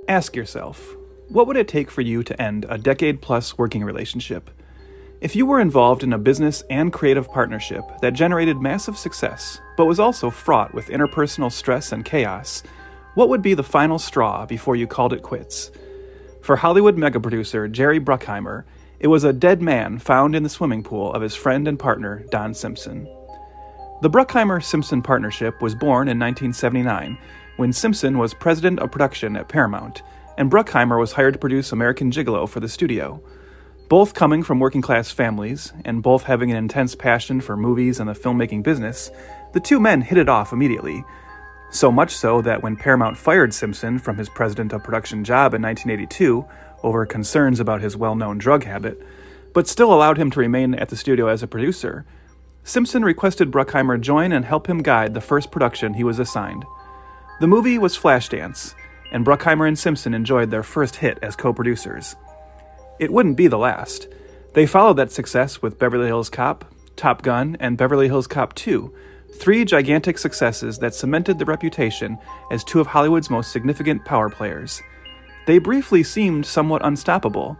Ask yourself, what would it take for you to end a decade-plus working relationship? If you were involved in a business and creative partnership that generated massive success, but was also fraught with interpersonal stress and chaos, what would be the final straw before you called it quits? For Hollywood mega-producer Jerry Bruckheimer, it was a dead man found in the swimming pool of his friend and partner, Don Simpson. The Bruckheimer-Simpson partnership was born in 1979, when Simpson was president of production at Paramount, and Bruckheimer was hired to produce American Gigolo for the studio. Both coming from working-class families, and both having an intense passion for movies and the filmmaking business, the two men hit it off immediately. So much so that when Paramount fired Simpson from his president of production job in 1982 over concerns about his well-known drug habit, but still allowed him to remain at the studio as a producer, Simpson requested Bruckheimer join and help him guide the first production he was assigned. The movie was Flashdance, and Bruckheimer and Simpson enjoyed their first hit as co-producers. It wouldn't be the last. They followed that success with Beverly Hills Cop, Top Gun, and Beverly Hills Cop 2, three gigantic successes that cemented their reputation as two of Hollywood's most significant power players. They briefly seemed somewhat unstoppable,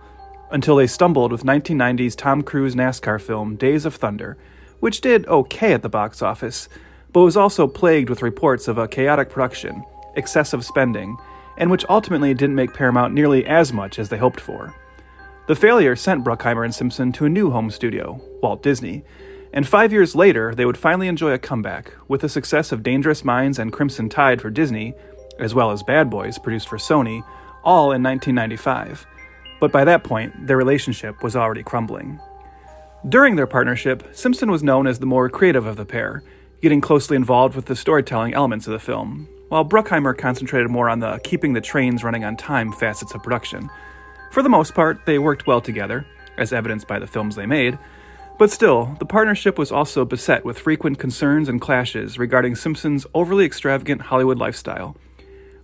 until they stumbled with 1990's Tom Cruise NASCAR film Days of Thunder, which did okay at the box office, but was also plagued with reports of a chaotic production, excessive spending, and which ultimately didn't make Paramount nearly as much as they hoped for. The failure sent Bruckheimer and Simpson to a new home studio, Walt Disney, and 5 years later they would finally enjoy a comeback, with the success of Dangerous Minds and Crimson Tide for Disney, as well as Bad Boys, produced for Sony, all in 1995. But by that point, their relationship was already crumbling. During their partnership, Simpson was known as the more creative of the pair, getting closely involved with the storytelling elements of the film, while Bruckheimer concentrated more on the keeping the trains running on time facets of production. For the most part, they worked well together, as evidenced by the films they made, but still, the partnership was also beset with frequent concerns and clashes regarding Simpson's overly extravagant Hollywood lifestyle.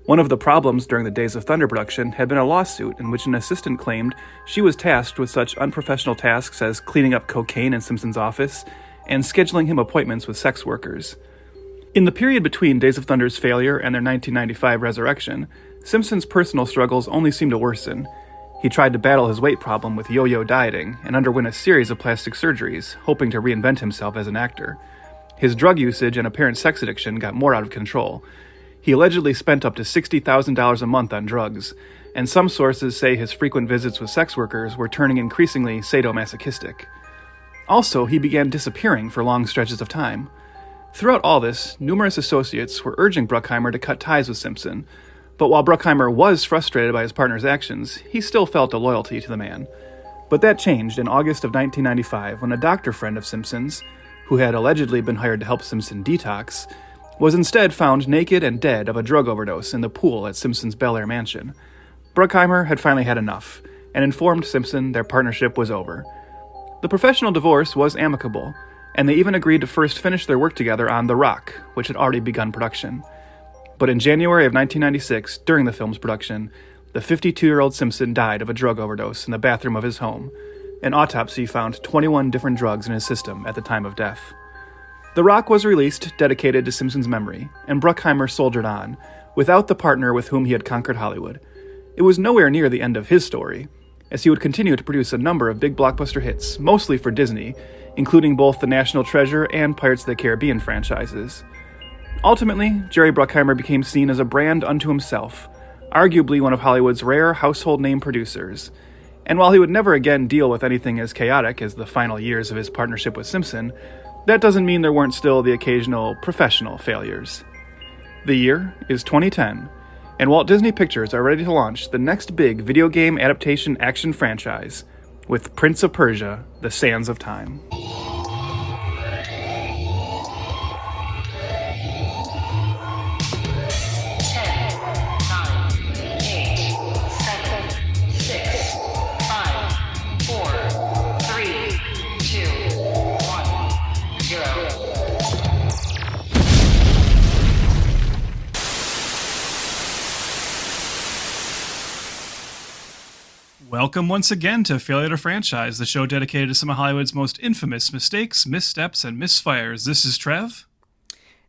One of the problems during the Days of Thunder production had been a lawsuit in which an assistant claimed she was tasked with such unprofessional tasks as cleaning up cocaine in Simpson's office and scheduling him appointments with sex workers. In the period between Days of Thunder's failure and their 1995 resurrection, Simpson's personal struggles only seemed to worsen. He tried to battle his weight problem with yo-yo dieting and underwent a series of plastic surgeries, hoping to reinvent himself as an actor. His drug usage and apparent sex addiction got more out of control. He allegedly spent up to $60,000 a month on drugs, and some sources say his frequent visits with sex workers were turning increasingly sadomasochistic. Also, he began disappearing for long stretches of time. Throughout all this, numerous associates were urging Bruckheimer to cut ties with Simpson, but while Bruckheimer was frustrated by his partner's actions, he still felt a loyalty to the man. But that changed in August of 1995 when a doctor friend of Simpson's, who had allegedly been hired to help Simpson detox, was instead found naked and dead of a drug overdose in the pool at Simpson's Bel Air mansion. Bruckheimer had finally had enough, and informed Simpson their partnership was over. The professional divorce was amicable, and they even agreed to first finish their work together on The Rock, which had already begun production. But in January of 1996, during the film's production, the 52-year-old Simpson died of a drug overdose in the bathroom of his home. An autopsy found 21 different drugs in his system at the time of death. The Rock was released, dedicated to Simpson's memory, and Bruckheimer soldiered on, without the partner with whom he had conquered Hollywood. It was nowhere near the end of his story, as he would continue to produce a number of big blockbuster hits, mostly for Disney, including both the National Treasure and Pirates of the Caribbean franchises. Ultimately, Jerry Bruckheimer became seen as a brand unto himself, arguably one of Hollywood's rare household name producers. And while he would never again deal with anything as chaotic as the final years of his partnership with Simpson, that doesn't mean there weren't still the occasional professional failures. The year is 2010, and Walt Disney Pictures are ready to launch the next big video game adaptation action franchise with Prince of Persia: The Sands of Time. 10, Welcome once again to Failure to Franchise, the show dedicated to some of Hollywood's most infamous mistakes, missteps, and misfires. This is Trev.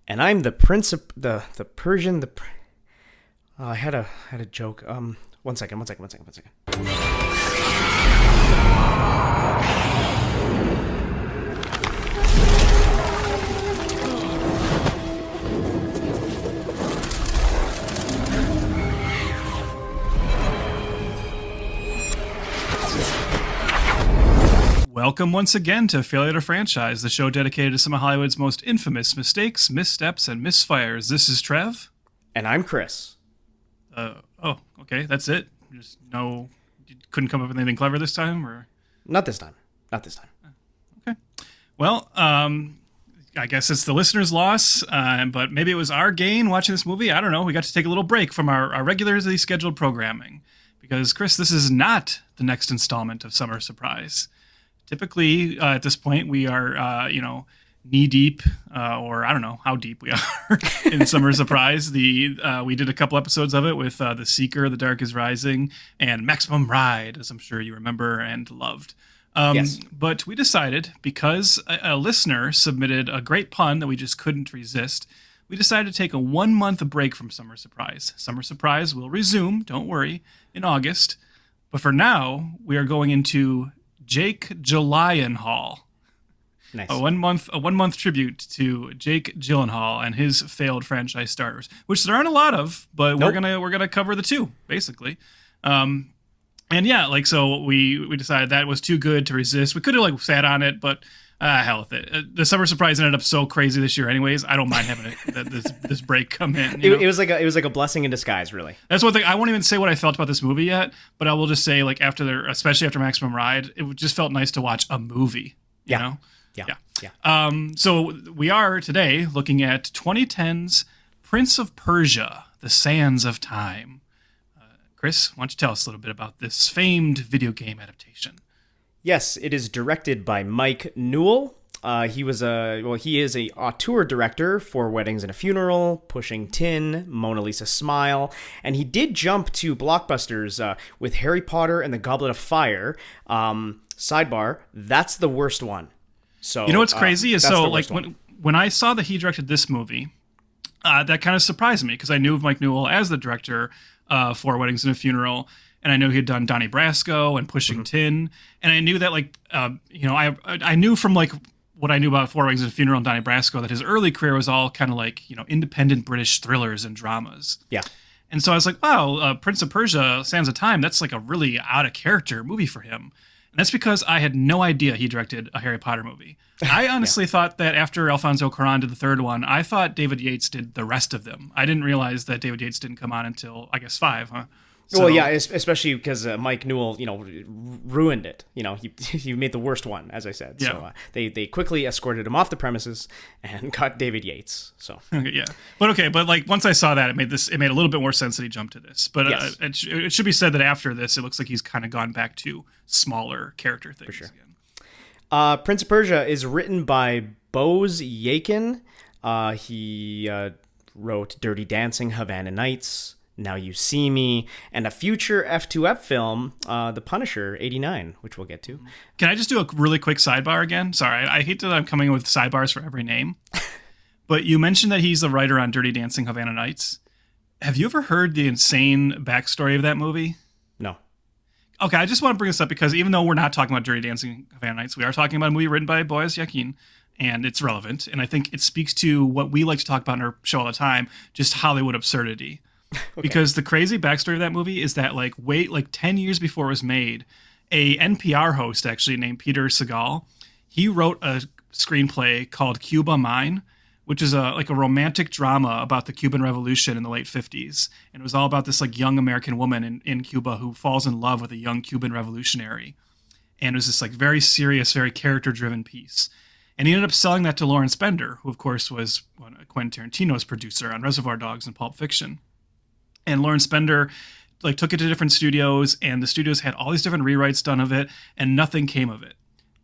And I'm the Prince of the Persian. I had a joke. One second. Welcome once again to Failure to Franchise, the show dedicated to some of Hollywood's most infamous mistakes, missteps, and misfires. This is Trev. And I'm Chris. Okay, that's it. Just no, you couldn't come up with anything clever this time, or Not this time. okay. Well, I guess it's the listener's loss, but maybe it was our gain watching this movie. I don't know. We got to take a little break from our regularly scheduled programming because, Chris, this is not the next installment of Summer Surprise. Typically, at this point, we are, knee deep, or I don't know how deep we are in Summer Surprise. We did a couple episodes of it with The Seeker, The Dark is Rising, and Maximum Ride, as I'm sure you remember and loved. Yes. But we decided, because a listener submitted a great pun that we just couldn't resist, we decided to take a 1 month break from Summer Surprise. Summer Surprise will resume, don't worry, in August. But for now, we are going into Jake Gyllenhaal. Nice. A one month tribute to Jake Gyllenhaal and his failed franchise starters, which there aren't a lot of, but Nope. we're gonna cover the two basically. And yeah, so we decided that was too good to resist. We could have sat on it, but hell with it. The Summer Surprise ended up so crazy this year, anyways. I don't mind having this break come in. It was like a blessing in disguise, really. That's one thing. I won't even say what I felt about this movie yet, but I will just say, especially after Maximum Ride, it just felt nice to watch a movie. You know? Yeah. So we are today looking at 2010's Prince of Persia: The Sands of Time. Chris, why don't you tell us a little bit about this famed video game adaptation? Yes, it is directed by Mike Newell. He is a auteur director for Weddings and a Funeral, Pushing Tin, Mona Lisa Smile, and he did jump to blockbusters with Harry Potter and the Goblet of Fire. Sidebar, that's the worst one. So you know what's crazy is when I saw that he directed this movie, that kind of surprised me because I knew of Mike Newell as the director for Weddings and a Funeral, and I knew he had done Donnie Brasco and Pushing Tin, and I knew that I knew from what I knew about Four Weddings and a Funeral and Donnie Brasco that his early career was all kind of independent British thrillers and dramas. Yeah. And so I was like, wow, Prince of Persia: Sands of Time, that's like a really out of character movie for him. And that's because I had no idea he directed a Harry Potter movie. I honestly thought that after Alfonso Cuarón did the third one, I thought David Yates did the rest of them. I didn't realize that David Yates didn't come on until, I guess, 5, huh? So, well, yeah, especially because Mike Newell, ruined it. He made the worst one, as I said. Yeah. So they quickly escorted him off the premises and got David Yates. So yeah, but once I saw that, it made a little bit more sense that he jumped to this. But yes. It should be said that after this, it looks like he's kind of gone back to smaller character things. For sure. Again. Prince of Persia is written by Bose Yakin. He wrote Dirty Dancing, Havana Nights, Now You See Me, and a future F2F film, The Punisher, 89, which we'll get to. Can I just do a really quick sidebar again? Sorry, I hate that I'm coming with sidebars for every name. But you mentioned that he's the writer on Dirty Dancing, Havana Nights. Have you ever heard the insane backstory of that movie? No. Okay, I just want to bring this up because even though we're not talking about Dirty Dancing, Havana Nights, we are talking about a movie written by Boaz Yakin, and it's relevant. And I think it speaks to what we like to talk about in our show all the time, just Hollywood absurdity. Okay. Because the crazy backstory of that movie is that 10 years before it was made, a NPR host actually named Peter Segal, he wrote a screenplay called Cuba Mine, which is a romantic drama about the Cuban Revolution in the late 50s. And it was all about this young American woman in Cuba who falls in love with a young Cuban revolutionary. And it was this very serious, very character-driven piece. And he ended up selling that to Lawrence Bender, who of course was Quentin Tarantino's producer on Reservoir Dogs and Pulp Fiction. And Lawrence Bender took it to different studios, and the studios had all these different rewrites done of it, and nothing came of it.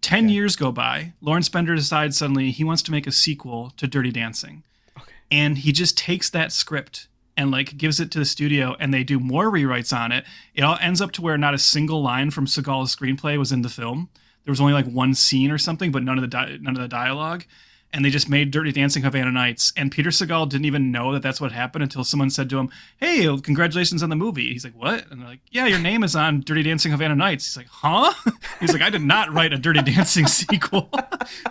10 years go by. Lawrence Bender decides suddenly he wants to make a sequel to Dirty Dancing. Okay. And he just takes that script and gives it to the studio, and they do more rewrites on it. It all ends up to where not a single line from Segal's screenplay was in the film. There was only one scene or something, but none of the dialogue. and they just made Dirty Dancing Havana Nights. And Peter Segal didn't even know that that's what happened until someone said to him, "Hey, congratulations on the movie." He's like, "What?" And they're like, "Yeah, your name is on Dirty Dancing Havana Nights." He's like, "Huh?" He's like, "I did not write a Dirty Dancing sequel."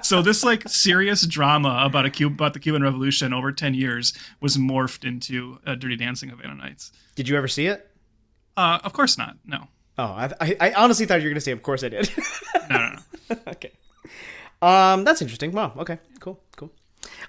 So this like serious drama about the Cuban Revolution over 10 years was morphed into Dirty Dancing Havana Nights. Did you ever see it? Of course not. No. Oh, I honestly thought you were going to say, "Of course I did." No. Okay. That's interesting. Wow. Okay. Cool.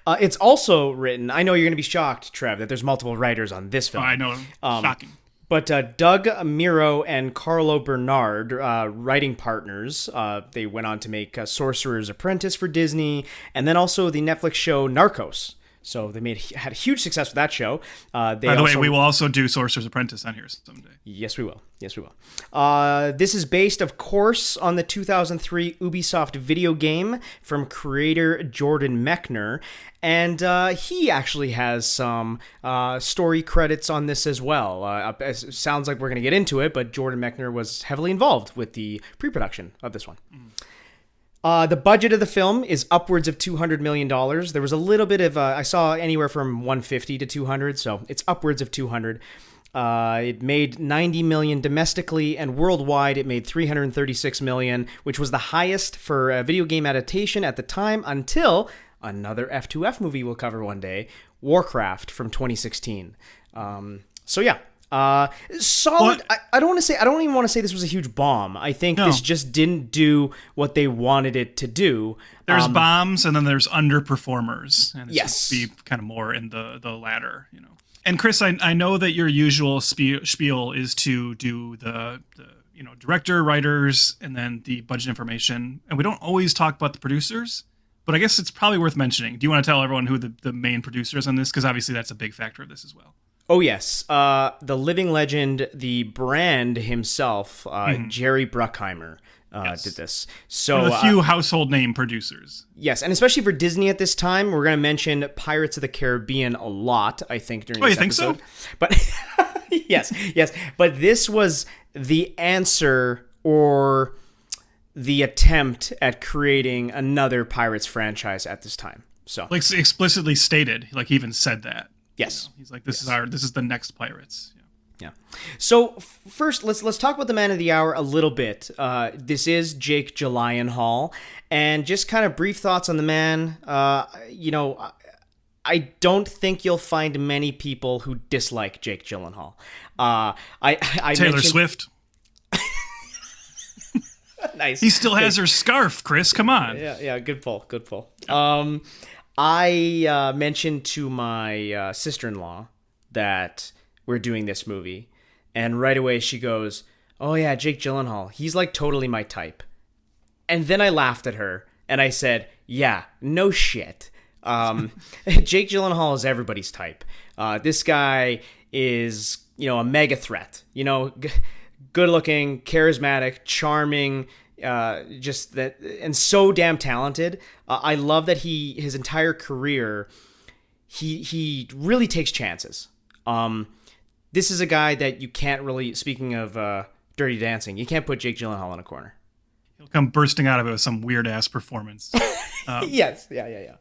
It's also written. I know you're going to be shocked, Trev, that there's multiple writers on this film. I know. Shocking. But Doug Miro and Carlo Bernard, writing partners, they went on to make Sorcerer's Apprentice for Disney, and then also the Netflix show Narcos. So they had a huge success with that show. By the way, we will also do Sorcerer's Apprentice on here someday. Yes, we will. This is based, of course, on the 2003 Ubisoft video game from creator Jordan Mechner. And he actually has some story credits on this as well. It sounds like we're going to get into it, but Jordan Mechner was heavily involved with the pre-production of this one. The budget of the film is upwards of $200 million. There was a little bit of, I saw anywhere from 150 to 200, so it's upwards of 200. It made 90 million domestically, and worldwide it made 336 million, which was the highest for a video game adaptation at the time until another F2F movie we'll cover one day, Warcraft from 2016. So yeah. Solid. I don't even want to say this was a huge bomb. I think this just didn't do what they wanted it to do. There's bombs and then there's underperformers. And yes. Be kind of more in the latter, you know. And Chris, I know that your usual spiel is to do the director, writers, and then the budget information. And we don't always talk about the producers, but I guess it's probably worth mentioning. Do you want to tell everyone who the main producer is on this? Because obviously that's a big factor of this as well. Oh, yes. The living legend, the brand himself, Jerry Bruckheimer, did this. So one of the few household name producers. Yes, and especially for Disney at this time, we're going to mention Pirates of the Caribbean a lot, I think, during this episode. You think so? But yes. But this was the answer or the attempt at creating another Pirates franchise at this time. So, like explicitly stated, like he even said that. Yes. You know, he's like, this is the next Pirates. Yeah. So first, let's talk about the man of the hour a little bit. This is Jake Gyllenhaal, and just kind of brief thoughts on the man. I don't think you'll find many people who dislike Jake Gyllenhaal. Taylor Swift. Nice. He still has her scarf, Chris. Come on. Yeah. Good pull. I mentioned to my sister-in-law that we're doing this movie, and right away she goes, "Oh yeah, Jake Gyllenhaal, he's like totally my type." And then I laughed at her, and I said, "Yeah, no shit. Jake Gyllenhaal is everybody's type. This guy is, a mega threat. Good-looking, charismatic, charming." Just that, and so damn talented. I love that his entire career, he really takes chances. This is a guy that you can't really, speaking of Dirty Dancing, you can't put Jake Gyllenhaal in a corner. He'll come bursting out of it with some weird ass performance. Yes, yeah.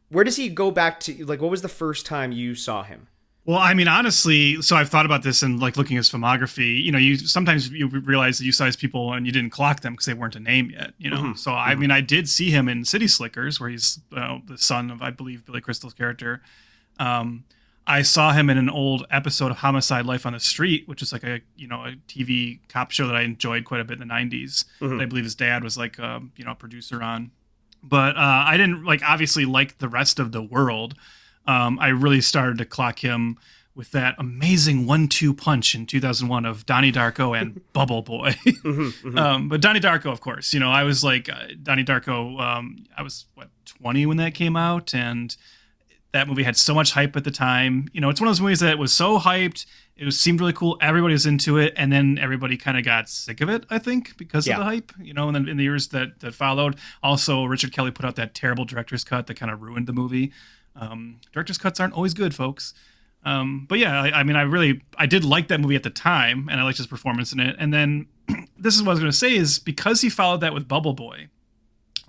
Where does he go back to? Like, what was the first time you saw him? Well, I mean, honestly, so I've thought about this and like looking at his filmography. You sometimes you realize that you saw his people and you didn't clock them because they weren't a name yet. So I mean, I did see him in City Slickers, where he's the son of, I believe, Billy Crystal's character. I saw him in an old episode of Homicide: Life on the Street, which is like a TV cop show that I enjoyed quite a bit in the 90s. I believe his dad was like a producer on, but I didn't obviously like the rest of the world. I really started to clock him with that amazing 1-2 punch in 2001 of Donnie Darko and Bubble Boy. But Donnie Darko, of course, I was like Donnie Darko. I was 20 when that came out, and that movie had so much hype at the time. It's one of those movies that was so hyped. Seemed really cool. Everybody was into it, and then everybody kind of got sick of it, I think, because of the hype. And then in the years that followed, also Richard Kelly put out that terrible director's cut that kind of ruined the movie. Director's cuts aren't always good, folks. But yeah, I mean, I did like that movie at the time, and I liked his performance in it. And then this is what I was going to say is because he followed that with Bubble Boy,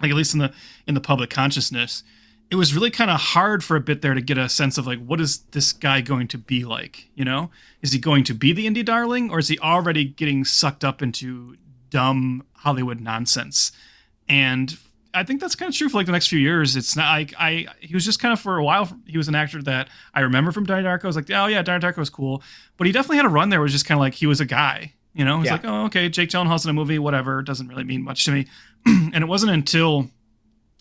like at least in the public consciousness, it was really kind of hard for a bit there to get a sense of like, what is this guy going to be like? You know, is he going to be the indie darling, or is he already getting sucked up into dumb Hollywood nonsense? And I think that's kind of true for like the next few years. It's not like he was just kind of, for a while, he was an actor that I remember from Donnie Darko. I was like, oh yeah, Donnie Darko was cool, but he definitely had a run there where it was just kind of like he was a guy. You know, he's like, oh, okay, Jake Gyllenhaal's in a movie, whatever. It doesn't really mean much to me. And it wasn't until,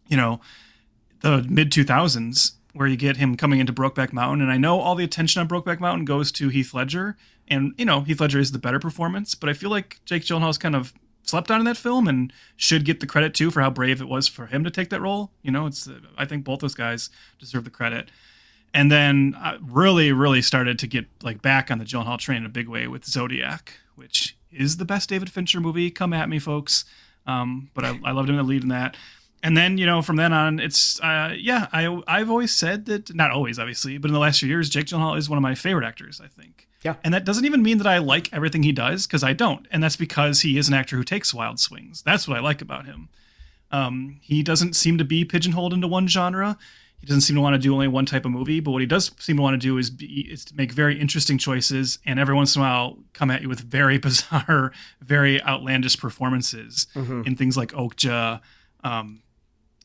you know, the mid 2000s where you get him coming into Brokeback Mountain. And I know all the attention on Brokeback Mountain goes to Heath Ledger. And, you know, Heath Ledger is the better performance. But I feel like Jake Gyllenhaal's kind of slept on in that film and should get the credit, too, for how brave it was for him to take that role. You know, I think both those guys deserve the credit. And then I really started to get like back on the Gyllenhaal train in a big way with Zodiac, which is the best David Fincher movie. Come at me, folks. But I loved him in the lead in that. And then, you know, from then on, it's, I've always said that, not always, obviously, but in the last few years, Jake Gyllenhaal is one of my favorite actors, I think. Yeah. And that doesn't even mean that I like everything he does, because I don't. And that's because he is an actor who takes wild swings. That's what I like about him. He doesn't seem to be pigeonholed into one genre. He doesn't seem to want to do only one type of movie, but what he does seem to want to do is to make very interesting choices, and every once in a while come at you with very bizarre, very outlandish performances in things like Okja,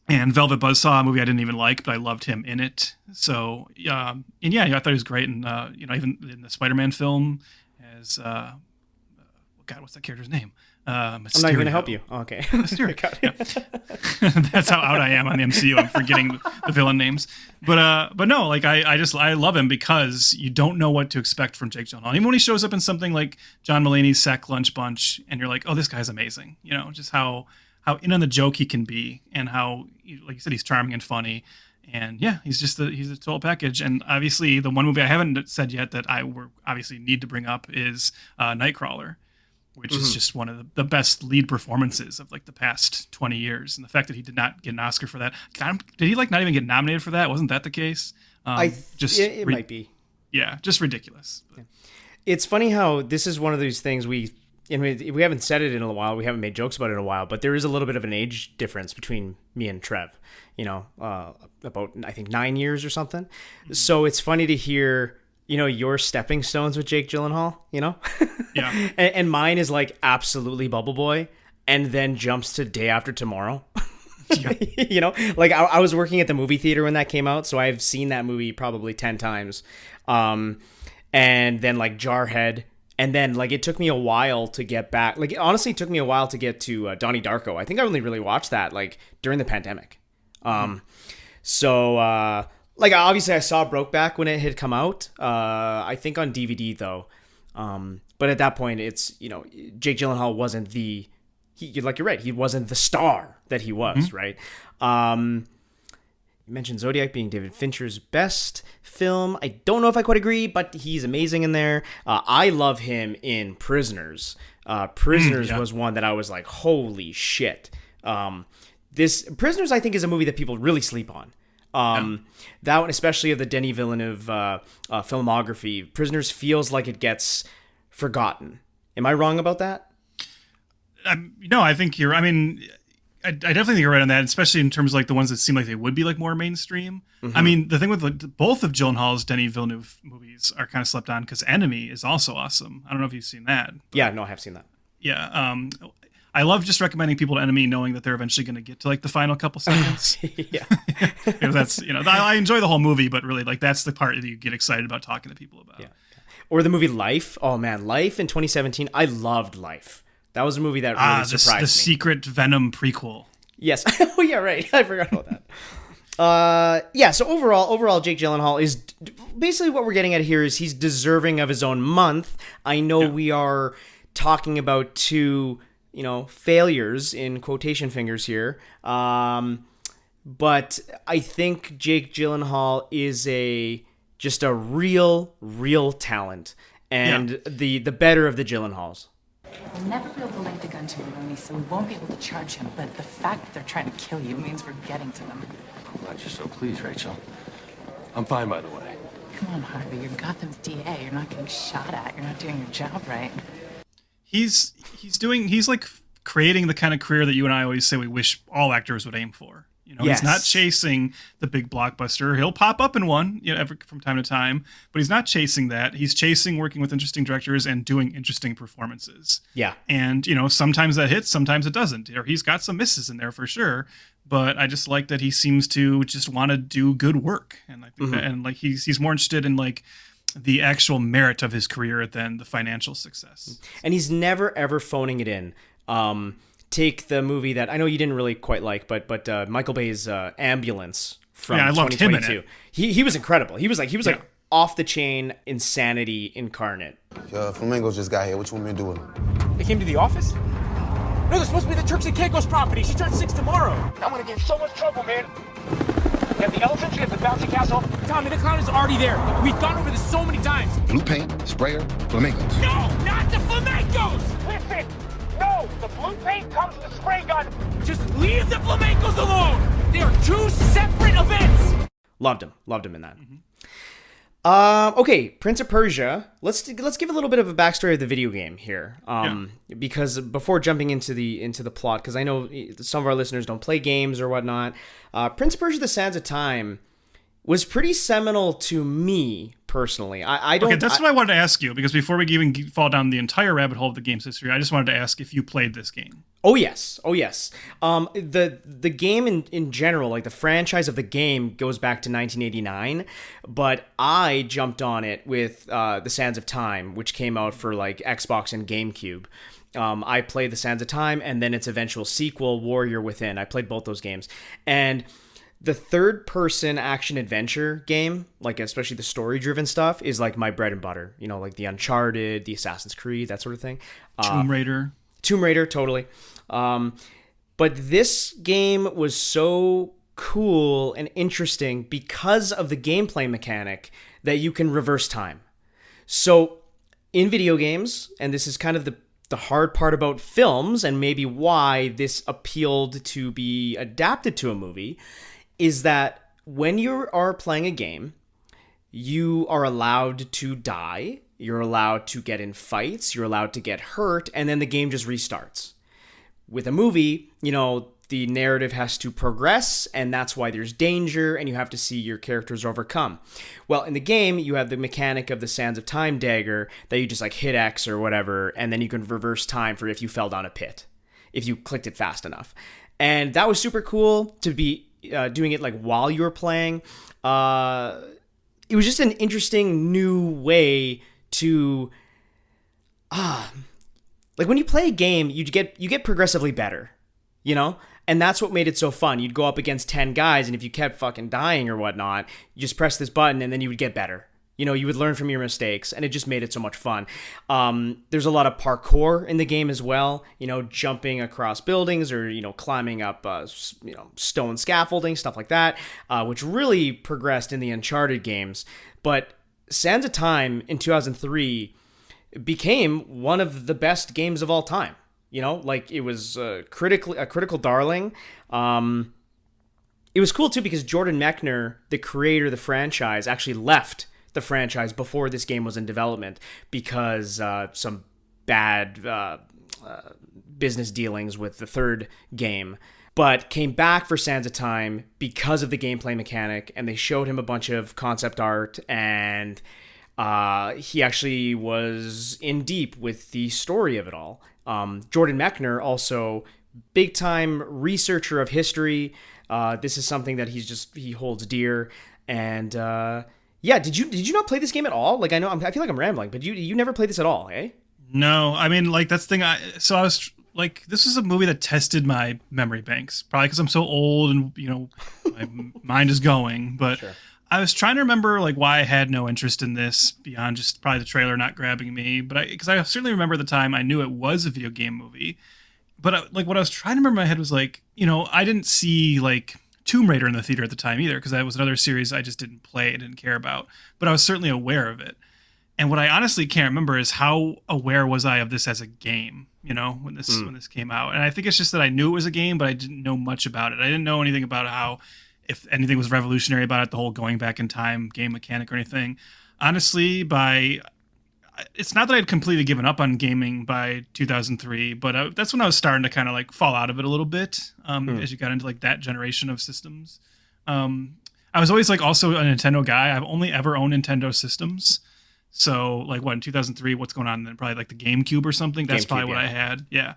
and Velvet Buzzsaw, a movie I didn't even like, but I loved him in it. So, I thought he was great, and even in the Spider-Man film as what's that character's name? Mysterio. I'm not even going to help you. Oh, okay. Mysterio. Yeah. That's how out I am on the MCU. I'm forgetting the villain names. But no, like I love him because you don't know what to expect from Jake Gyllenhaal. Even when he shows up in something like John Mulaney's Sack Lunch Bunch, and you're like, oh, this guy's amazing. You know, just how in on the joke he can be, and how, like you said, he's charming and funny. And yeah, he's a total package. And obviously, the one movie I haven't said yet that I obviously need to bring up is Nightcrawler, which is just one of the best lead performances of like the past 20 years. And the fact that he did not get an Oscar for that. Did he like not even get nominated for that? Wasn't that the case? It might be. Yeah, just ridiculous. Yeah. It's funny how this is one of those things we haven't said it in a while. We haven't made jokes about it in a while, but there is a little bit of an age difference between me and Trev, about, I think, 9 years or something. Mm-hmm. So it's funny to hear, your stepping stones with Jake Gyllenhaal, Yeah. and mine is like absolutely Bubble Boy, and then jumps to Day After Tomorrow. Yeah. Like I was working at the movie theater when that came out, so I've seen that movie probably 10 times. And then like Jarhead, and then like it took me a while to get back. Like, it honestly took me a while to get to Donnie Darko. I think I only really watched that like during the pandemic. So like obviously I saw Brokeback when it had come out. I think on DVD though. But at that point, it's, Jake Gyllenhaal wasn't like you're right, he wasn't the star that he was, right? You mentioned Zodiac being David Fincher's best film. I don't know if I quite agree, but he's amazing in there. I love him in Prisoners. Prisoners was one that I was like, holy shit. This Prisoners, I think, is a movie that people really sleep on. That one, especially of the Denis Villeneuve filmography, Prisoners feels like it gets forgotten. Am I wrong about that? No, I think I definitely think you're right on that, especially in terms of like the ones that seem like they would be like more mainstream. Mm-hmm. I mean, the thing with like, both of Gyllenhaal's Denis Villeneuve movies are kind of slept on, because Enemy is also awesome. I don't know if you've seen that. Yeah, no, I have seen that. Yeah. I love just recommending people to Enemy knowing that they're eventually going to get to like the final couple seconds. Yeah. Because that's, I enjoy the whole movie, but really like that's the part that you get excited about talking to people about. Yeah. Or the movie Life. Oh man, Life in 2017. I loved Life. That was a movie that really surprised me. The Secret Venom prequel. Yes. Oh yeah, right. I forgot about that. So overall, Jake Gyllenhaal is basically what we're getting at here is he's deserving of his own month. I know we are talking about two, failures in quotation fingers here. But I think Jake Gyllenhaal is just a real talent, and the better of the Gyllenhaals. We'll never be able to link the gun to Maloney, so we won't be able to charge him. But the fact that they're trying to kill you means we're getting to them. I'm glad you're so pleased, Rachel. I'm fine, by the way. Come on, Harvey. You're Gotham's DA. You're not getting shot at. You're not doing your job right. He's like creating the kind of career that you and I always say we wish all actors would aim for. You know, Yes. he's not chasing the big blockbuster. He'll pop up in one, you know, from time to time, but he's not chasing that. He's chasing working with interesting directors and doing interesting performances. Yeah. And, you know, sometimes that hits, sometimes it doesn't. Or he's got some misses in there for sure. But I just like that he seems to just want to do good work. And I think that, and like he's more interested in like the actual merit of his career than the financial success. And he's never ever phoning it in. Take the movie that I know you didn't really quite like, but Michael Bay's Ambulance from Yeah, I loved him in 2022. He was incredible. He was like off the chain insanity incarnate. Flamingos just got here. What you want me to do with them? They came to the office? No, they're supposed to be the Turks and Caicos property. She turns 6 tomorrow. I'm gonna get in so much trouble, man. You have the elephants, you have the bouncy castle. Tommy, the clown is already there. We've gone over this so many times. Blue paint, sprayer, flamingos. No, not the flamingos! Listen, no, the blue paint comes with the spray gun. Just leave the flamingos alone. They are 2 separate events. Loved him in that. Okay, Prince of Persia. Let's give a little bit of a backstory of the video game here, because before jumping into the plot, because I know some of our listeners don't play games or whatnot. Prince of Persia: The Sands of Time was pretty seminal to me personally. I don't. Okay, that's what I wanted to ask you, because before we even fall down the entire rabbit hole of the game's history, I just wanted to ask if you played this game. Oh yes. The game in general, like the franchise of the game, goes back to 1989, but I jumped on it with The Sands of Time, which came out for like Xbox and GameCube. I played The Sands of Time and then its eventual sequel, Warrior Within. I played both those games, and the third-person action-adventure game, like especially the story-driven stuff, is like my bread and butter. You know, like the Uncharted, the Assassin's Creed, that sort of thing. Tomb Raider, totally. But this game was so cool and interesting because of the gameplay mechanic that you can reverse time. So in video games, and this is kind of the hard part about films and maybe why this appealed to be adapted to a movie, is that when you are playing a game, you are allowed to die, you're allowed to get in fights, you're allowed to get hurt, and then the game just restarts. With a movie, you know, the narrative has to progress, and that's why there's danger, and you have to see your characters overcome. Well, in the game, you have the mechanic of the Sands of Time dagger that you just like hit X or whatever, and then you can reverse time for if you fell down a pit, if you clicked it fast enough. And that was super cool to be doing it like while you were playing. It was just an interesting new way to like when you play a game, you get progressively better, you know? And that's what made it so fun. You'd go up against 10 guys, and if you kept fucking dying or whatnot, you just press this button and then you would get better. You know, you would learn from your mistakes, and it just made it so much fun. There's a lot of parkour in the game as well, you know, jumping across buildings or, you know, climbing up, stone scaffolding, stuff like that, which really progressed in the Uncharted games. But Sands of Time in 2003 became one of the best games of all time. You know, like it was a critical darling. It was cool too because Jordan Mechner, the creator of the franchise, actually left the franchise before this game was in development because some bad business dealings with the third game, but came back for Sands of Time because of the gameplay mechanic, and they showed him a bunch of concept art, and he actually was in deep with the story of it all. Jordan Mechner, also big time researcher of history. This is something that he holds dear, and yeah, did you not play this game at all? Like, I feel like I'm rambling, but you never played this at all, eh? No, I mean, like that's the thing. I was like, this was a movie that tested my memory banks, probably because I'm so old and you know my mind is going. But sure. I was trying to remember like why I had no interest in this beyond just probably the trailer not grabbing me. But because I certainly remember the time I knew it was a video game movie. But like what I was trying to remember in my head was like, you know, I didn't see like Tomb Raider in the theater at the time either, because that was another series I just didn't play and didn't care about, but I was certainly aware of it. And what I honestly can't remember is how aware was I of this as a game, you know, when this came out. And I think it's just that I knew it was a game, but I didn't know much about it. I didn't know anything about how, if anything was revolutionary about it, the whole going back in time game mechanic or anything. Honestly, it's not that I'd completely given up on gaming by 2003, but that's when I was starting to kind of like fall out of it a little bit as you got into like that generation of systems. I was always like also a Nintendo guy. I've only ever owned Nintendo systems. So like what in 2003, what's going on then? Probably like the GameCube or something. That's probably what I had. Yeah.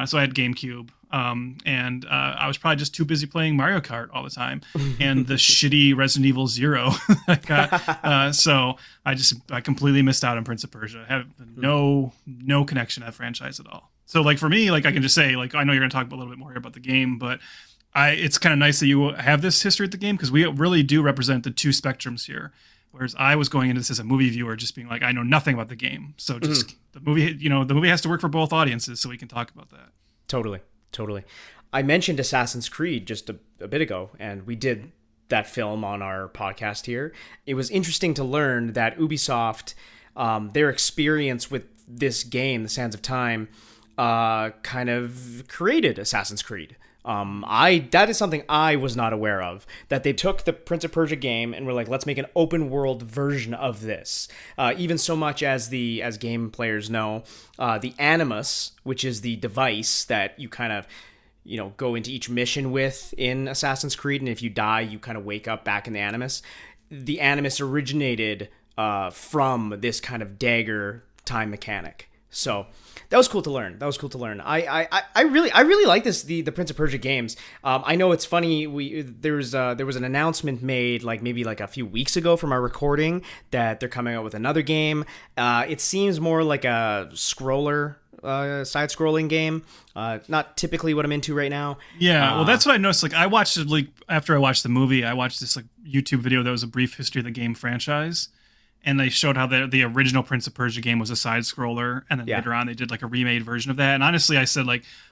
So I had GameCube. And I was probably just too busy playing Mario Kart all the time and the shitty Resident Evil Zero I got. So I completely missed out on Prince of Persia. I have no connection to that franchise at all. So like for me, like I can just say, like I know you're going to talk a little bit more here about the game, but it's kind of nice that you have this history at the game because we really do represent the two spectrums here. Whereas I was going into this as a movie viewer, just being like, I know nothing about the game. So just the movie has to work for both audiences, so we can talk about that. Totally. I mentioned Assassin's Creed just a bit ago, and we did that film on our podcast here. It was interesting to learn that Ubisoft, their experience with this game, The Sands of Time, kind of created Assassin's Creed. That is something I was not aware of, that they took the Prince of Persia game and were like, let's make an open world version of this. Even so much as game players know, the Animus, which is the device that you kind of, go into each mission with in Assassin's Creed. And if you die, you kind of wake up back in the Animus. The Animus originated, from this kind of dagger time mechanic. So that was cool to learn. I really like the Prince of Persia games. I know it's funny. There was an announcement made maybe a few weeks ago from our recording that they're coming out with another game. It seems more like a scroller, side-scrolling game. Not typically what I'm into right now. Yeah, well, that's what I noticed. I watched it after I watched the movie. I watched this YouTube video that was a brief history of the game franchise. And they showed how the original Prince of Persia game was a side-scroller, and then later on they did a remade version of that. And honestly, I said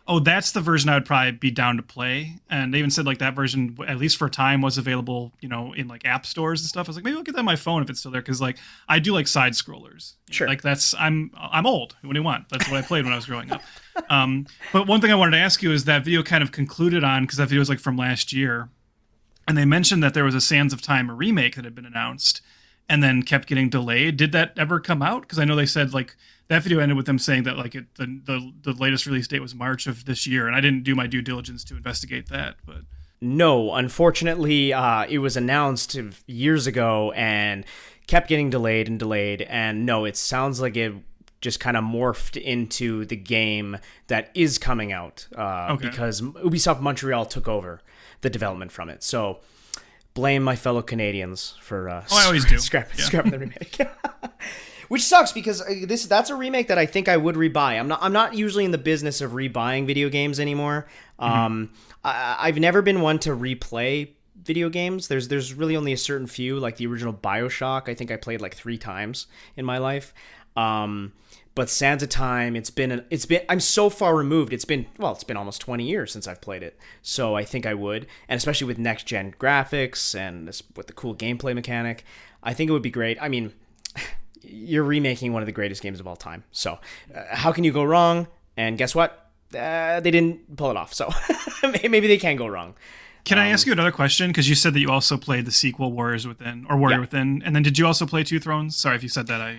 oh, that's the version I would probably be down to play. And they even said that version, at least for a time, was available, in app stores and stuff. I was like, maybe I'll get that on my phone if it's still there, because I do like side-scrollers. Sure. I'm old. What do you want? That's what I played when I was growing up. But one thing I wanted to ask you is that video kind of concluded on, because that video was from last year, and they mentioned that there was a Sands of Time remake that had been announced, and then kept getting delayed. Did that ever come out? Because I know they said that video ended with them saying that the latest release date was March of this year, and I didn't do my due diligence to investigate that. But no, unfortunately, it was announced years ago and kept getting delayed. And no, it sounds like it just kind of morphed into the game that is coming out because Ubisoft Montreal took over the development from it. So blame my fellow Canadians for I always do. scrapping the remake. Which sucks because that's a remake that I think I would rebuy. I'm not usually in the business of rebuying video games anymore. I've never been one to replay video games. There's really only a certain few, like the original BioShock. I think I played 3 times in my life. But Sands of Time, I'm so far removed. It's been almost 20 years since I've played it. So I think I would, and especially with next gen graphics and with the cool gameplay mechanic, I think it would be great. I mean, you're remaking one of the greatest games of all time. So how can you go wrong? And guess what? They didn't pull it off. So maybe they can go wrong. Can I ask you another question? Because you said that you also played the sequel Warrior Within, and then did you also play Two Thrones? Sorry if you said that.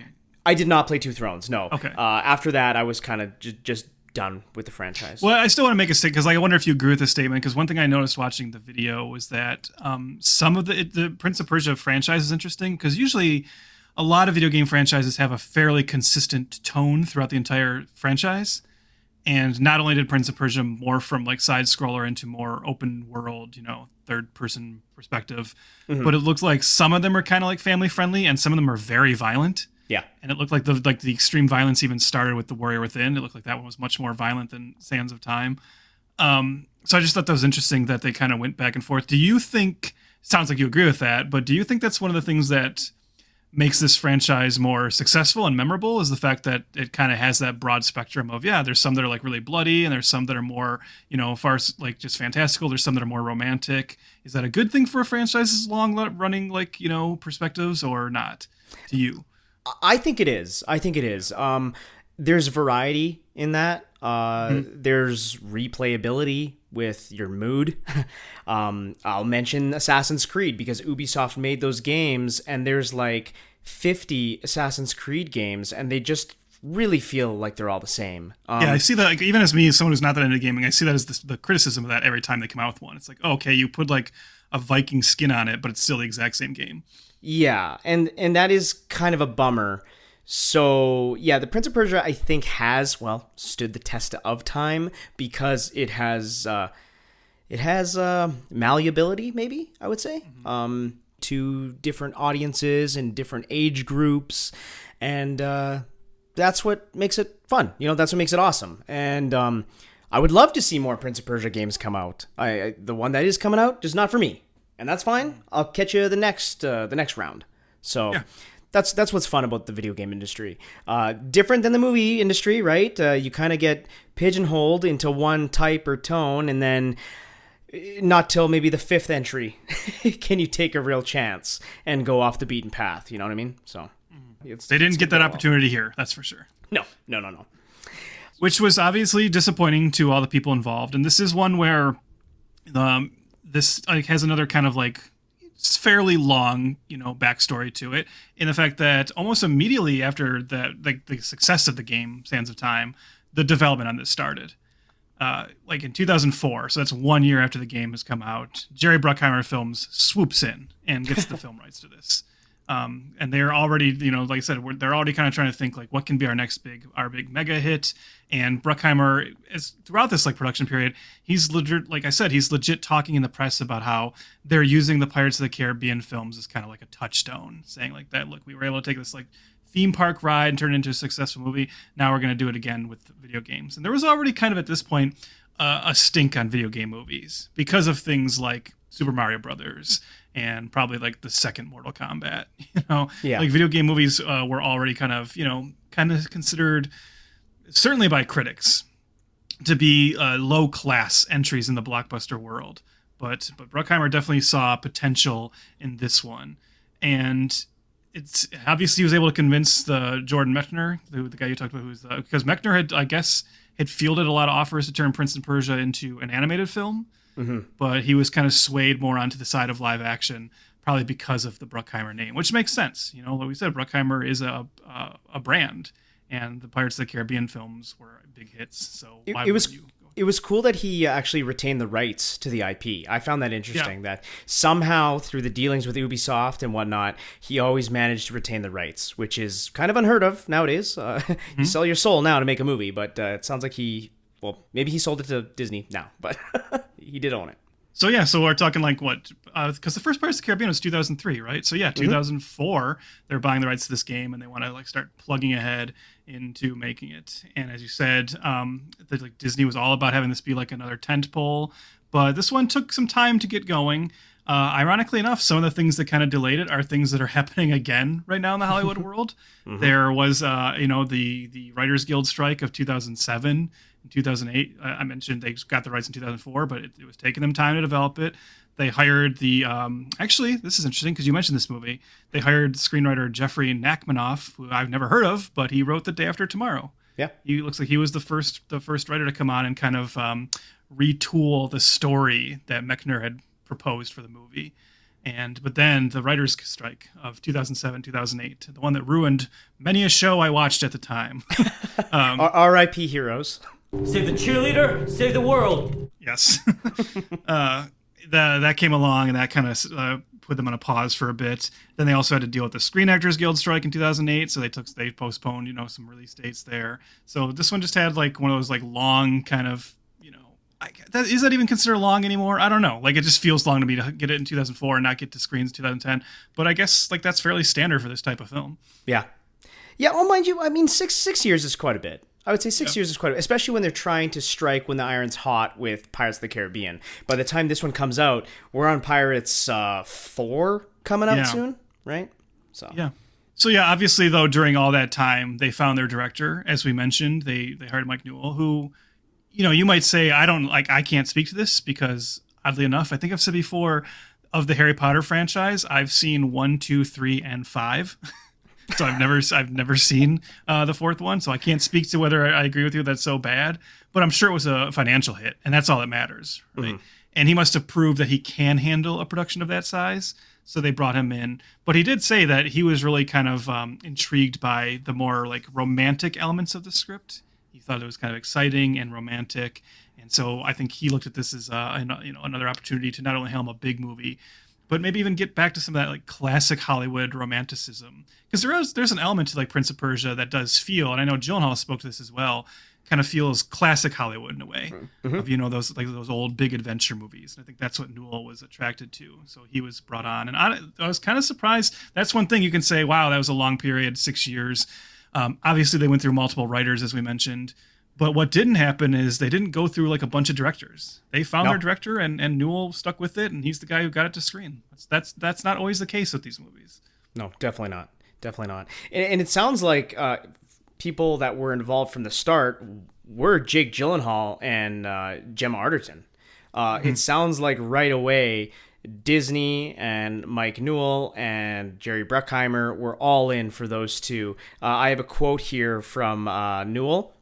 I did not play Two Thrones, no. Okay. After that, I was kind of just done with the franchise. Well, I still want to make a statement, because I wonder if you agree with this statement, because one thing I noticed watching the video was that some of the Prince of Persia franchise is interesting, because usually a lot of video game franchises have a fairly consistent tone throughout the entire franchise. And not only did Prince of Persia morph from side-scroller into more open world, third-person perspective, but it looks like some of them are kind of family-friendly, and some of them are very violent. Yeah, and it looked like the extreme violence even started with the Warrior Within. It looked like that one was much more violent than Sands of Time. So I just thought that was interesting that they kind of went back and forth. Do you think? Sounds like you agree with that, but do you think that's one of the things that makes this franchise more successful and memorable? Is the fact that it kind of has that broad spectrum of there's some that are really bloody, and there's some that are more just fantastical. There's some that are more romantic. Is that a good thing for a franchise's long running perspectives or not? To you? I think it is. There's variety in that. There's replayability with your mood. I'll mention Assassin's Creed because Ubisoft made those games, and there's 50 Assassin's Creed games, and they just really feel like they're all the same. Yeah, I see that. Like, even as me, as someone who's not that into gaming, I see that as the criticism of that every time they come out with one. It's like, oh, okay, you put like a Viking skin on it, but it's still the exact same game. Yeah, and that is kind of a bummer. So yeah, the Prince of Persia I think has stood the test of time because it has malleability, maybe I would say, to different audiences and different age groups, and that's what makes it fun. That's what makes it awesome. And I would love to see more Prince of Persia games come out. The one that is coming out, just not for me, and that's fine. I'll catch you the next round. So. Yeah. That's what's fun about the video game industry. Different than the movie industry, right? You kind of get pigeonholed into one type or tone, and then not till maybe the 5th entry can you take a real chance and go off the beaten path. You know what I mean? So they didn't get that opportunity here. That's for sure. No. Which was obviously disappointing to all the people involved. And this is one where this has another kind of like fairly long, backstory to it, in the fact that almost immediately after the success of the game, Sands of Time, the development on this started. Like in 2004, so that's 1 year after the game has come out, Jerry Bruckheimer Films swoops in and gets the film rights to this. And they're already, like I said, they're already kind of trying to think like, what can be our big mega hit? And Bruckheimer is throughout this like production period, he's legit talking in the press about how they're using the Pirates of the Caribbean films as kind of like a touchstone, saying like that, look, we were able to take this like theme park ride and turn it into a successful movie. Now we're going to do it again with video games. And there was already kind of at this point a stink on video game movies because of things like Super Mario Brothers and probably like the second Mortal Kombat. Like video game movies were already kind of considered, certainly by critics, to be low class entries in the blockbuster world. But Bruckheimer definitely saw potential in this one, and it's obviously he was able to convince the Jordan Mechner, the guy you talked about, because Mechner had fielded a lot of offers to turn Prince of Persia into an animated film. Mm-hmm. But he was kind of swayed more onto the side of live action, probably because of the Bruckheimer name, which makes sense. Like we said, Bruckheimer is a brand, and the Pirates of the Caribbean films were big hits. So it was cool that he actually retained the rights to the IP. I found that interesting, that somehow through the dealings with Ubisoft and whatnot, he always managed to retain the rights, which is kind of unheard of nowadays. You sell your soul now to make a movie, but it sounds like maybe he sold it to Disney now, but he did own it. So we're talking like what? Because the first Pirates of the Caribbean was 2003, right? So 2004, they're buying the rights to this game, and they want to like start plugging ahead into making it. And as you said, Disney was all about having this be like another tentpole, but this one took some time to get going. Ironically enough, some of the things that kind of delayed it are things that are happening again right now in the Hollywood world. Mm-hmm. There was, the Writers Guild strike of 2007. In 2008, I mentioned they got the rights in 2004, but it was taking them time to develop it. They hired actually, this is interesting because you mentioned this movie. They hired screenwriter Jeffrey Nachmanoff, who I've never heard of, but he wrote The Day After Tomorrow. Yeah. He looks like he was the first writer to come on and kind of retool the story that Mechner had proposed for the movie. But then the writer's strike of 2007, 2008, the one that ruined many a show I watched at the time. R.I.P. heroes. Save the cheerleader, save the world. Yes. That came along, and that kind of put them on a pause for a bit. Then they also had to deal with the Screen Actors Guild strike in 2008, so they postponed some release dates there. So this one just had like one of those like long kind of is that even considered long anymore? I don't know. Like it just feels long to me to get it in 2004 and not get to screens in 2010. But I guess like that's fairly standard for this type of film. Yeah. Well, mind you, I mean, six years is quite a bit. I would say 6 years is quite a bit, especially when they're trying to strike when the iron's hot with Pirates of the Caribbean. By the time this one comes out, we're on Pirates 4 coming out soon, right? So obviously though, during all that time, they found their director, as we mentioned. They hired Mike Newell, who, you might say I can't speak to this because oddly enough, I think I've said before, of the Harry Potter franchise, I've seen 1, 2, 3, and 5. So I've never seen the fourth one, so I can't speak to whether I agree with you that's so bad. But I'm sure it was a financial hit, and that's all that matters, right? Mm-hmm. And he must have proved that he can handle a production of that size. So they brought him in. But he did say that he was really kind of intrigued by the more like romantic elements of the script. He thought it was kind of exciting and romantic. And so I think he looked at this as another opportunity to not only helm a big movie, but maybe even get back to some of that like classic Hollywood romanticism. Because there's an element to like Prince of Persia that does feel, and I know Gyllenhaal spoke to this as well, kind of feels classic Hollywood in a way of those old big adventure movies. And I think that's what Newell was attracted to. So he was brought on, and I was kind of surprised. That's one thing you can say, wow, that was a long period, 6 years. Obviously, they went through multiple writers, as we mentioned. But what didn't happen is they didn't go through like a bunch of directors. They found their director, and Newell stuck with it, and he's the guy who got it to screen. That's not always the case with these movies. No, definitely not. Definitely not. And it sounds like people that were involved from the start were Jake Gyllenhaal and Gemma Arterton. It sounds like right away Disney and Mike Newell and Jerry Bruckheimer were all in for those two. I have a quote here from Newell.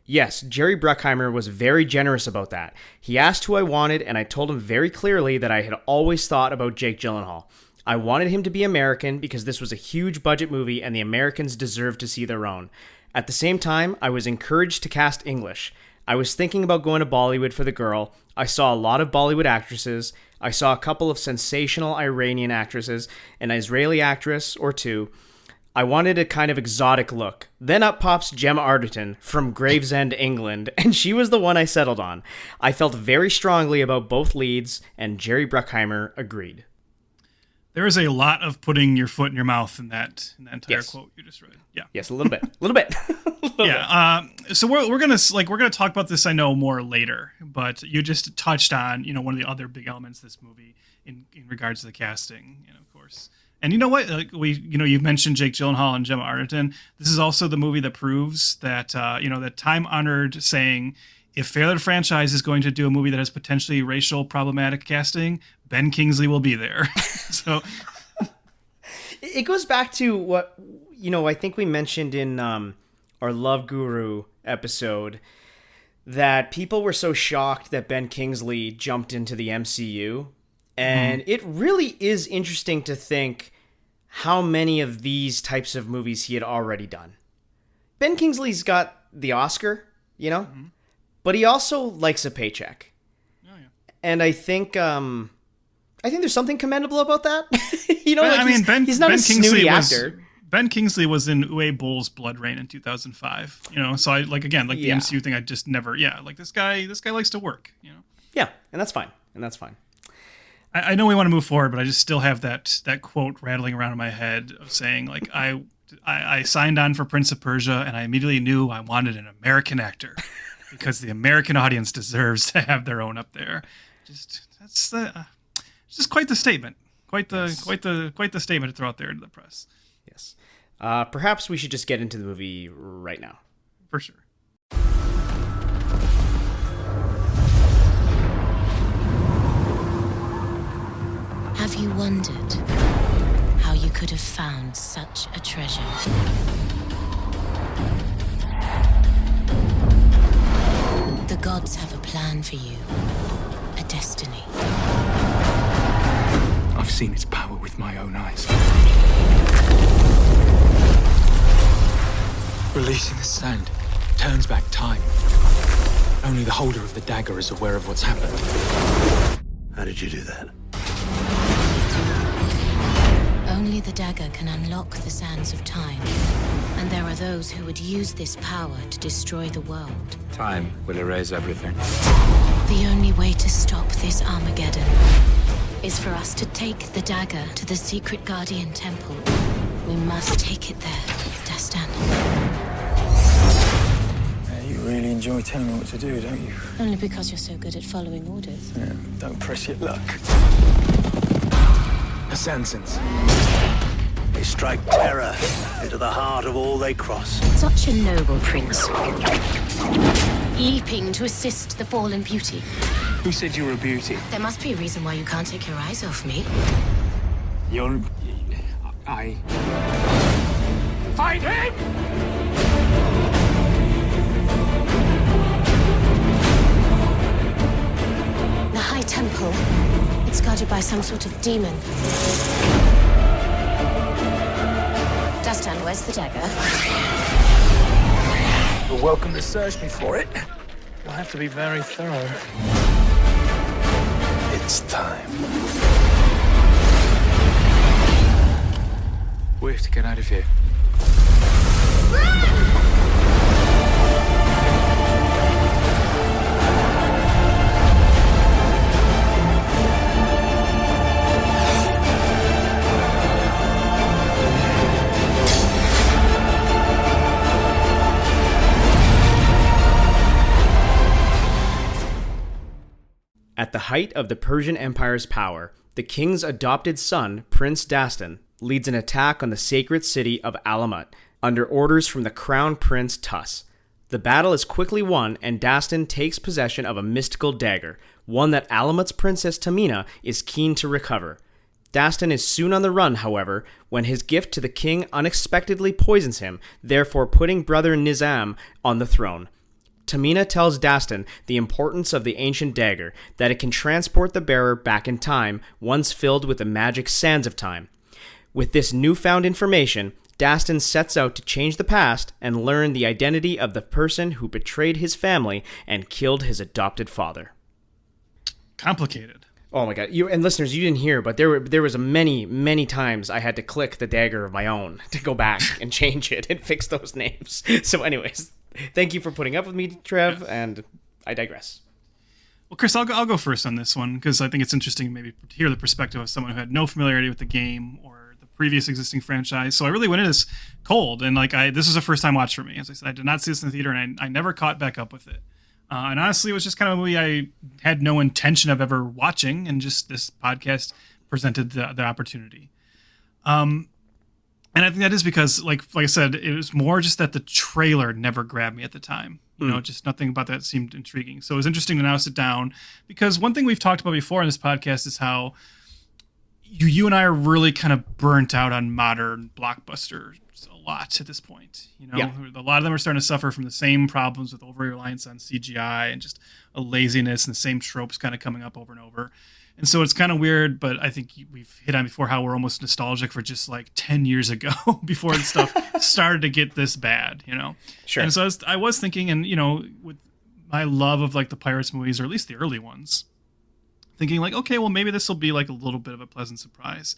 Yes, Jerry Bruckheimer was very generous about that. He asked who I wanted, and I told him very clearly that I had always thought about Jake Gyllenhaal. I wanted him to be American because this was a huge budget movie and the Americans deserved to see their own. At the same time, I was encouraged to cast English. I was thinking about going to Bollywood for the girl. I saw a lot of Bollywood actresses. I saw a couple of sensational Iranian actresses, an Israeli actress or two. I wanted a kind of exotic look. Then up pops Gemma Arterton from Gravesend, England, and she was the one I settled on. I felt very strongly about both leads, and Jerry Bruckheimer agreed. There is a lot of putting your foot in your mouth in that entire quote you just read. Yeah. Yes, a little bit. Yeah. So we're gonna talk about this, I know, more later, but you just touched on one of the other big elements of this movie in regards to the casting, of course. And you know what? Like you've mentioned Jake Gyllenhaal and Gemma Arterton. This is also the movie that proves that that time-honored saying, if Fairlight Franchise is going to do a movie that has potentially racial problematic casting, Ben Kingsley will be there. So it goes back to what I think we mentioned in our Love Guru episode, that people were so shocked that Ben Kingsley jumped into the MCU. And it really is interesting to think how many of these types of movies he had already done. Ben Kingsley's got the Oscar, but he also likes a paycheck. Oh, yeah. And I think there's something commendable about that. He's not a snooty actor. Ben Kingsley was in Uwe Boll's Blood Rain in 2005. So I the MCU thing. I just never. Yeah, like this guy likes to work. Yeah, and that's fine. I know we want to move forward, but I just still have that quote rattling around in my head of saying, like, I signed on for Prince of Persia, and I immediately knew I wanted an American actor because the American audience deserves to have their own up there. It's just quite the statement, quite the statement to throw out there to the press. Yes. Perhaps we should just get into the movie right now. For sure. Have you wondered how you could have found such a treasure? The gods have a plan for you, a destiny. I've seen its power with my own eyes. Releasing the sand turns back time. Only the holder of the dagger is aware of what's happened. How did you do that? Only the dagger can unlock the sands of time. And there are those who would use this power to destroy the world. Time will erase everything. The only way to stop this Armageddon is for us to take the dagger to the secret Guardian Temple. We must take it there, Dastan. You really enjoy telling me what to do, don't you? Only because you're so good at following orders. Yeah, don't press your luck. Assassins. They strike terror into the heart of all they cross. Such a noble prince. Leaping to assist the fallen beauty. Who said you were a beauty? There must be a reason why you can't take your eyes off me. Fight him! The High Temple. It's guarded created by some sort of demon. Dastan, where's the dagger? You're welcome to search me for it. You'll have to be very thorough. It's time. We have to get out of here. At the height of the Persian Empire's power, the king's adopted son, Prince Dastan, leads an attack on the sacred city of Alamut under orders from the crown prince Tus. The battle is quickly won, and Dastan takes possession of a mystical dagger, one that Alamut's princess Tamina is keen to recover. Dastan is soon on the run, however, when his gift to the king unexpectedly poisons him, therefore putting brother Nizam on the throne. Tamina tells Dastan the importance of the ancient dagger, that it can transport the bearer back in time once filled with the magic sands of time. With this newfound information, Dastan sets out to change the past and learn the identity of the person who betrayed his family and killed his adopted father. Complicated. Oh my god! And listeners, you didn't hear, but there was many times I had to click the dagger of my own to go back and change it and fix those names. So, anyways. Thank you for putting up with me, Trev, and I digress. Well, Chris, I'll go first on this one because I think it's interesting maybe to hear the perspective of someone who had no familiarity with the game or the previous existing franchise. So I really went into this cold, and this was a first time watch for me. As I said, I did not see this in the theater, and I never caught back up with it. And honestly, it was just kind of a movie I had no intention of ever watching, and just this podcast presented the opportunity. And I think that is because, like I said, it was more just that the trailer never grabbed me at the time. You know, just nothing about that seemed intriguing. So it was interesting to now sit down, because one thing we've talked about before in this podcast is how you and I are really kind of burnt out on modern blockbusters a lot at this point. You know, a lot of them are starting to suffer from the same problems with over-reliance on CGI and just a laziness and the same tropes kind of coming up over and over. And so it's kind of weird, but I think we've hit on before how we're almost nostalgic for just like 10 years ago before the stuff started to get this bad, you know? Sure. And so I was thinking, and, you know, with my love of like the Pirates movies, or at least the early ones, thinking like, okay, well, maybe this will be like a little bit of a pleasant surprise.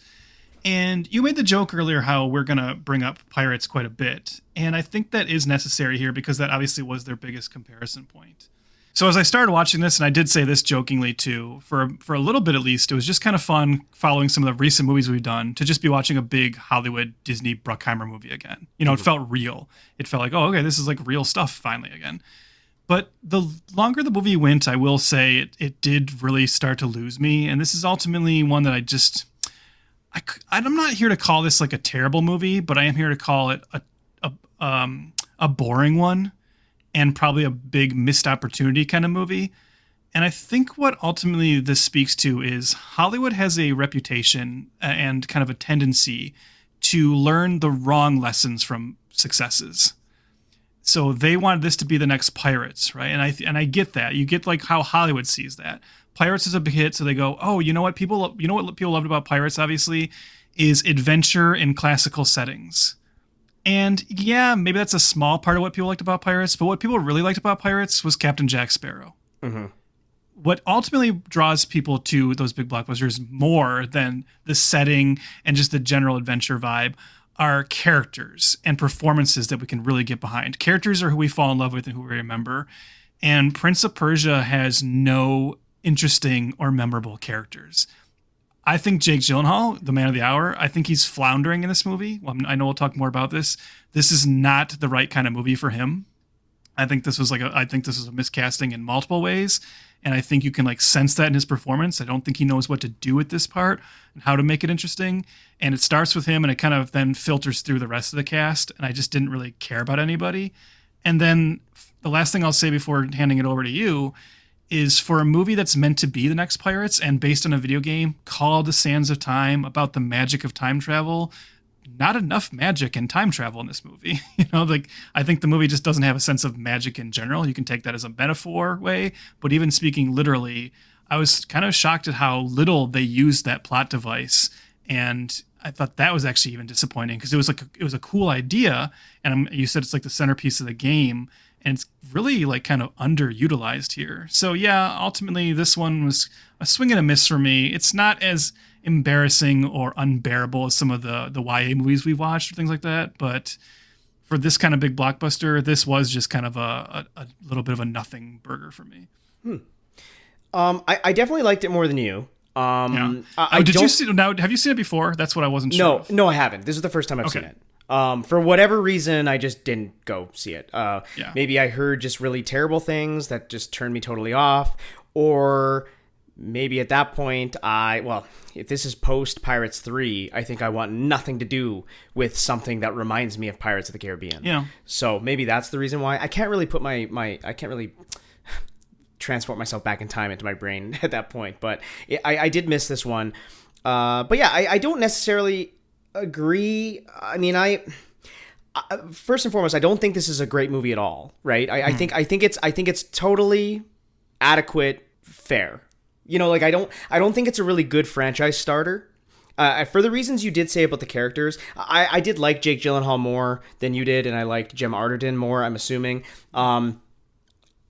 And you made the joke earlier how we're going to bring up Pirates quite a bit. And I think that is necessary here because that obviously was their biggest comparison point. So as I started watching this, and I did say this jokingly too, for a little bit at least, it was just kind of fun following some of the recent movies we've done to just be watching a big Hollywood Disney Bruckheimer movie again. You know, it felt real. It felt like, oh, okay, this is like real stuff finally again. But the longer the movie went, I will say it did really start to lose me. And this is ultimately one that I'm not here to call this like a terrible movie, but I am here to call it a boring one. And probably a big missed opportunity kind of movie. And I think what ultimately this speaks to is Hollywood has a reputation and kind of a tendency to learn the wrong lessons from successes. So they wanted this to be the next Pirates, right? And I get that. You get like how Hollywood sees that. Pirates is a big hit, so they go, oh, you know what people loved about Pirates, obviously, is adventure in classical settings. And yeah, maybe that's a small part of what people liked about Pirates, but what people really liked about Pirates was Captain Jack Sparrow. Mm-hmm. What ultimately draws people to those big blockbusters more than the setting and just the general adventure vibe are characters and performances that we can really get behind. Characters are who we fall in love with and who we remember. And Prince of Persia has no interesting or memorable characters. I think Jake Gyllenhaal, the man of the hour, I think he's floundering in this movie. Well, I know we'll talk more about this. This is not the right kind of movie for him. I think this was a miscasting in multiple ways. And I think you can like sense that in his performance. I don't think he knows what to do with this part and how to make it interesting. And it starts with him and it kind of then filters through the rest of the cast. And I just didn't really care about anybody. And then the last thing I'll say before handing it over to you is, for a movie that's meant to be the next Pirates and based on a video game called The Sands of Time, about the magic of time travel, not enough magic and time travel in this movie. You know, like, I think the movie just doesn't have a sense of magic in general. You can take that as a metaphor way, but even speaking literally, I was kind of shocked at how little they used that plot device, and I thought that was actually even disappointing because it was a cool idea, and you said it's like the centerpiece of the game, and it's really like kind of underutilized here. So yeah, ultimately this one was a swing and a miss for me. It's not as embarrassing or unbearable as some of the YA movies we've watched or things like that, but for this kind of big blockbuster, this was just kind of a little bit of a nothing burger for me. I definitely liked it more than you. Did you see? Now, have you seen it before? That's what I wasn't sure. No, I haven't. This is the first time I've seen it. For whatever reason, I just didn't go see it. Maybe I heard just really terrible things that just turned me totally off, or maybe at that point, if this is post Pirates 3, I think I want nothing to do with something that reminds me of Pirates of the Caribbean. Yeah. So maybe that's the reason why I can't really put I can't really transport myself back in time into my brain at that point. But I did miss this one. But yeah, I don't necessarily agree. I mean, first and foremost, I don't think this is a great movie at all, right? I think it's totally adequate, fair. You know, like I don't think it's a really good franchise starter. For the reasons you did say about the characters, I did like Jake Gyllenhaal more than you did, and I liked Gemma Arterton more, I'm assuming.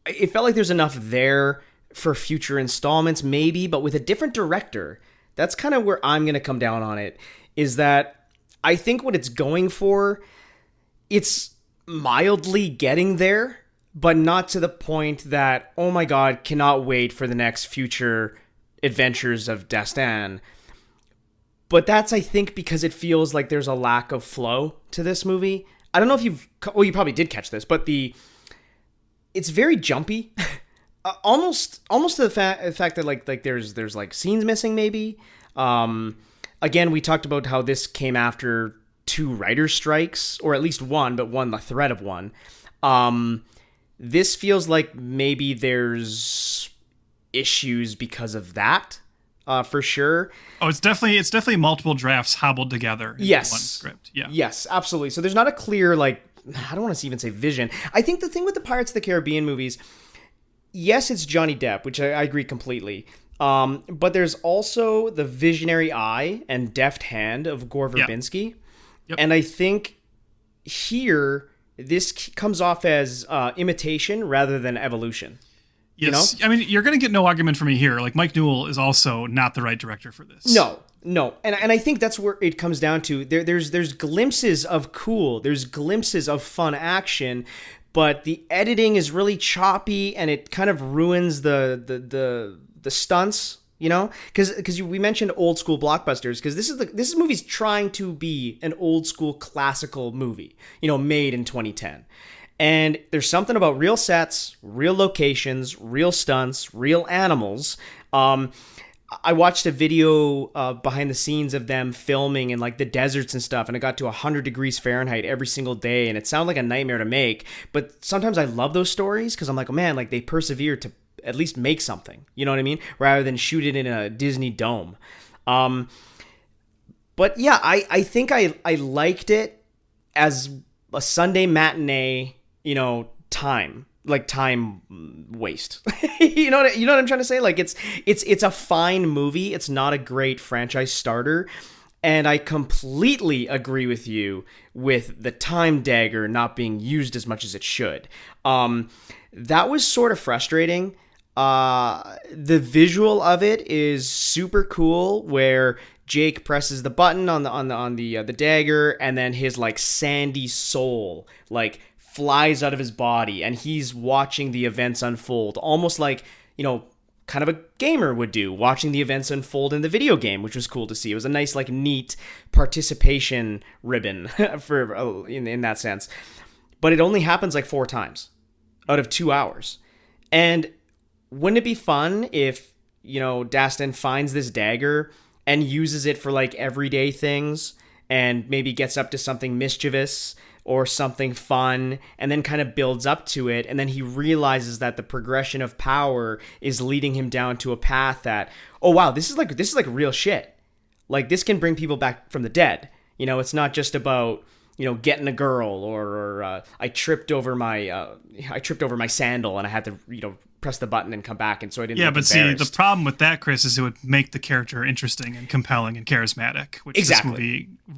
It felt like there's enough there for future installments, maybe, but with a different director. That's kind of where I'm going to come down on it, is that I think what it's going for, it's mildly getting there, but not to the point that, oh my God, cannot wait for the next future adventures of Dastan. But that's, I think, because it feels like there's a lack of flow to this movie. I don't know if you probably did catch this, but it's very jumpy, almost to the fact that like there's like scenes missing maybe. Again, we talked about how this came after 2 writer strikes, or at least one, but the threat of one. This feels like maybe there's issues because of that, for sure. Oh, it's definitely multiple drafts hobbled together into one script. Yeah. Yes, absolutely. So there's not a clear I don't want to even say vision. I think the thing with the Pirates of the Caribbean movies, yes, it's Johnny Depp, which I agree completely. But there's also the visionary eye and deft hand of Gore Verbinski. Yep. And I think here, this comes off as imitation rather than evolution. Yes. You know? I mean, you're going to get no argument from me here. Like, Mike Newell is also not the right director for this. No. And I think that's where it comes down to. There's glimpses of cool. There's glimpses of fun action, but the editing is really choppy and it kind of ruins the stunts, you know? Because we mentioned old school blockbusters, because this movie's trying to be an old school classical movie, made in 2010. And there's something about real sets, real locations, real stunts, real animals. I watched a video behind the scenes of them filming in like the deserts and stuff, and it got to 100 degrees Fahrenheit every single day, and it sounded like a nightmare to make. But sometimes I love those stories because I'm like, oh man, like they persevere to at least make something, you know what I mean? Rather than shoot it in a Disney dome. But yeah, I think I liked it as a Sunday matinee, time waste. you know what I'm trying to say? Like it's a fine movie. It's not a great franchise starter. And I completely agree with you with the time dagger not being used as much as it should. That was sort of frustrating. The visual of it is super cool, where Jake presses the button on the dagger, and then his like sandy soul like flies out of his body, and he's watching the events unfold, almost like, kind of a gamer would do, watching the events unfold in the video game, which was cool to see. It was a nice, like, neat participation ribbon for in that sense. But it only happens like 4 times out of 2 hours. And wouldn't it be fun if, Dastan finds this dagger and uses it for like everyday things, and maybe gets up to something mischievous or something fun, and then kind of builds up to it, and then he realizes that the progression of power is leading him down to a path that, oh wow, this is like real shit. Like, this can bring people back from the dead. It's not just about, getting a girl, or I tripped over my sandal and I had to press the button and come back, and so I didn't. Yeah, look but see, embarrassed. the problem with that, Chris, is it would make the character interesting and compelling and charismatic, which Exactly. this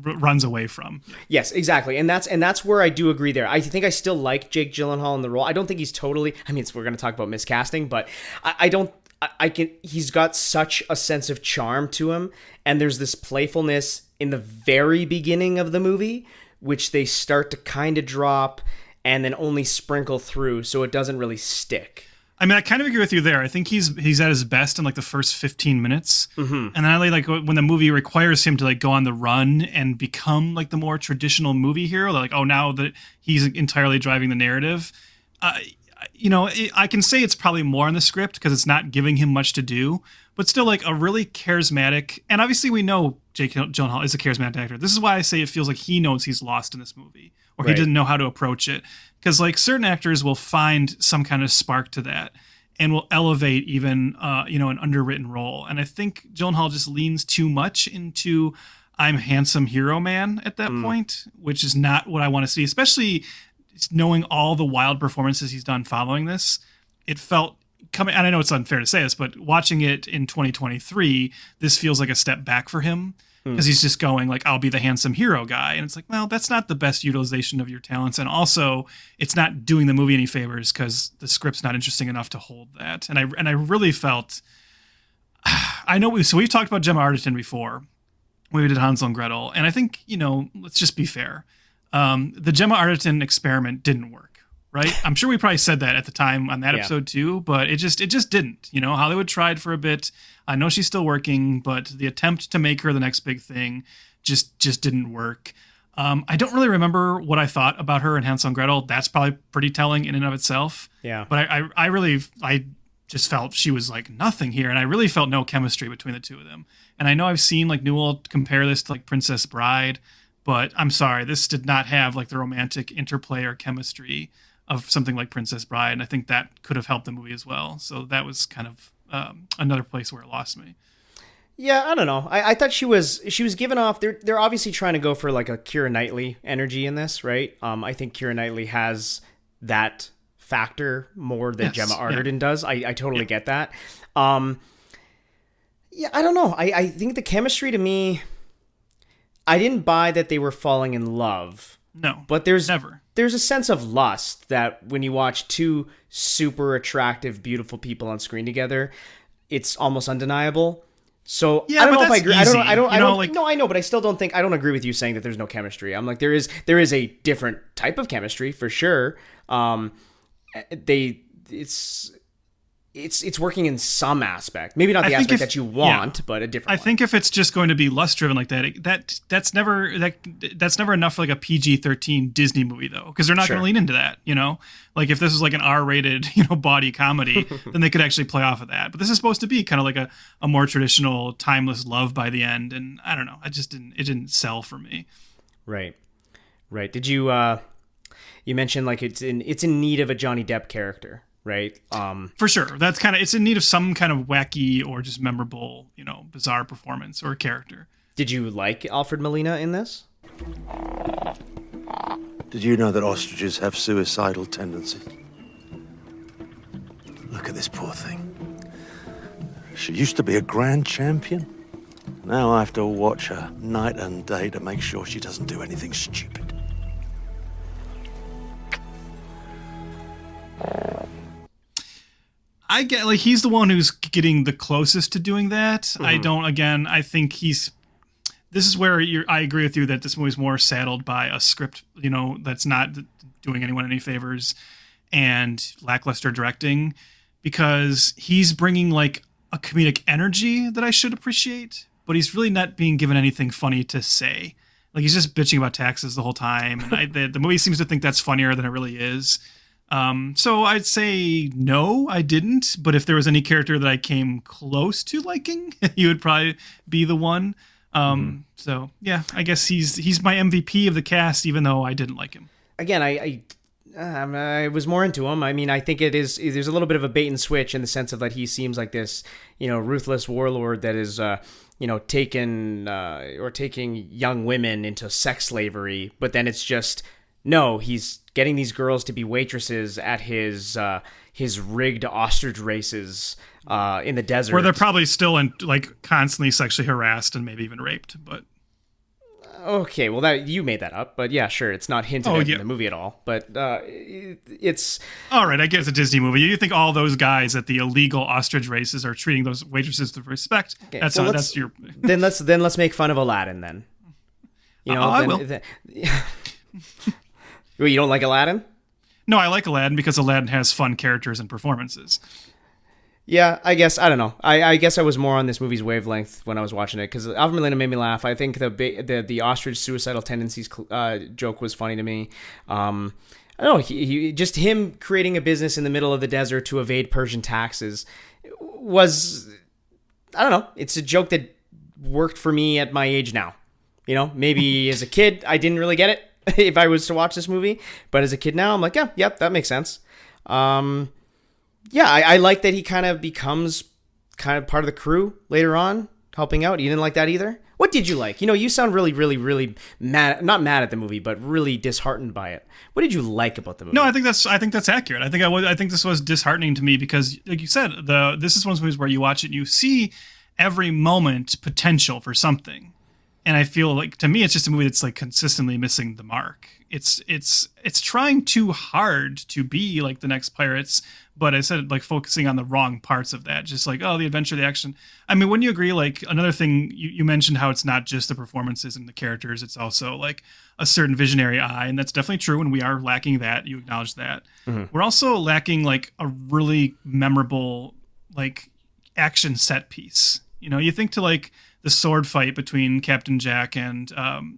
movie runs away from. Yes, exactly, and that's where I do agree there. I think I still like Jake Gyllenhaal in the role. I don't think he's totally. I mean, we're going to talk about miscasting, but I don't. I can. He's got such a sense of charm to him, and there's this playfulness in the very beginning of the movie, which they start to kind of drop and then only sprinkle through, so it doesn't really stick. I mean, I kind of agree with you there. I think he's at his best in like the first 15 minutes. Mm-hmm. And then I like when the movie requires him to like go on the run and become like the more traditional movie hero. Like, oh, now that he's entirely driving the narrative, I can say it's probably more in the script because it's not giving him much to do, but still like a really charismatic. And obviously we know Jake Gyllenhaal is a charismatic actor. This is why I say it feels like he knows he's lost in this movie, or he Right. didn't know how to approach it. Because like certain actors will find some kind of spark to that and will elevate even an underwritten role. And I think Gyllenhaal just leans too much into I'm handsome hero man at that point, which is not what I want to see, especially knowing all the wild performances he's done following this. It felt coming, and I know it's unfair to say this, but watching it in 2023, this feels like a step back for him. Because he's just going like, I'll be the handsome hero guy. And it's like, well, that's not the best utilization of your talents. And also it's not doing the movie any favors because the script's not interesting enough to hold that. And I really felt, I know, we've talked about Gemma Arterton before. We did Hansel and Gretel. And I think, let's just be fair. The Gemma Arterton experiment didn't work. Right. I'm sure we probably said that at the time on that episode too, but it just didn't. Hollywood tried for a bit. I know she's still working, but the attempt to make her the next big thing just didn't work. I don't really remember what I thought about her in Hansel and Gretel. That's probably pretty telling in and of itself. Yeah. But I just felt she was like nothing here, and I really felt no chemistry between the two of them. And I know I've seen like Newell compare this to like Princess Bride, but I'm sorry, this did not have like the romantic interplay or chemistry of something like Princess Bride, and I think that could have helped the movie as well. So that was kind of another place where it lost me. Yeah, I don't know. I thought she was given off. They're obviously trying to go for like a Keira Knightley energy in this, right? I think Keira Knightley has that factor more than Gemma Arterton does. I totally get that. I don't know. I think the chemistry to me, I didn't buy that they were falling in love. No, but there's never. There's a sense of lust that when you watch two super attractive, beautiful people on screen together, it's almost undeniable. So I don't know if I agree. Easy. I don't. No, I know, but I still don't think. I don't agree with you saying that there's no chemistry. I'm like there is a different type of chemistry for sure. It's working in some aspect. Maybe not the aspect that you want, but a different. I think if it's just going to be lust driven like that, that's never enough for like a PG-13 Disney movie though, because they're not going to lean into that. Like if this was like an R-rated body comedy, then they could actually play off of that. But this is supposed to be kind of like a more traditional, timeless love by the end, and I don't know. It didn't sell for me. Right. Did you you mentioned like it's in need of a Johnny Depp character. Right. For sure. That's it's in need of some kind of wacky or just memorable, bizarre performance or character. Did you like Alfred Molina in this? Did you know that ostriches have suicidal tendencies? Look at this poor thing. She used to be a grand champion. Now I have to watch her night and day to make sure she doesn't do anything stupid. I get he's the one who's getting the closest to doing that. Mm-hmm. I think this is where I agree with you that this movie's more saddled by a script, that's not doing anyone any favors and lackluster directing, because he's bringing like a comedic energy that I should appreciate, but he's really not being given anything funny to say. Like he's just bitching about taxes the whole time. And the movie seems to think that's funnier than it really is. So I'd say no, I didn't. But if there was any character that I came close to liking, he would probably be the one. So yeah, I guess he's my MVP of the cast, even though I didn't like him. Again, I was more into him. I mean, I think there's a little bit of a bait and switch in the sense of that he seems like this, ruthless warlord that is, taking young women into sex slavery. But then it's just, no, he's getting these girls to be waitresses at his rigged ostrich races in the desert. Where they're probably still constantly sexually harassed and maybe even raped, but... Okay, well, that you made that up, but yeah, sure, it's not hinted at in the movie at all. But it's all right. I guess it's a Disney movie. You think all those guys at the illegal ostrich races are treating those waitresses with respect? Okay, that's your. then let's make fun of Aladdin then. I will. You don't like Aladdin? No, I like Aladdin because Aladdin has fun characters and performances. Yeah, I guess, I don't know. I guess I was more on this movie's wavelength when I was watching it, because Alfred Molina made me laugh. I think the ostrich suicidal tendencies joke was funny to me. I don't know, he just him creating a business in the middle of the desert to evade Persian taxes was, I don't know, it's a joke that worked for me at my age now. Maybe as a kid, I didn't really get it if I was to watch this movie, but as a kid now, I'm like, yeah, that makes sense. Yeah, I like that he kind of becomes kind of part of the crew later on, helping out. You didn't like that either? What did you like? You sound really, really, really mad, not mad at the movie, but really disheartened by it. What did you like about the movie? No, I think that's accurate. I think this was disheartening to me because, like you said, this is one of those movies where you watch it and you see every moment potential for something. And I feel like, to me, it's just a movie that's consistently missing the mark. It's trying too hard to be like the next Pirates, but I said focusing on the wrong parts of that. Just the adventure, the action. I mean, wouldn't you agree? Another thing you mentioned how it's not just the performances and the characters; it's also a certain visionary eye, and that's definitely true. And we are lacking that. You acknowledge that. Mm-hmm. We're also lacking a really memorable action set piece. You think to the sword fight between Captain Jack and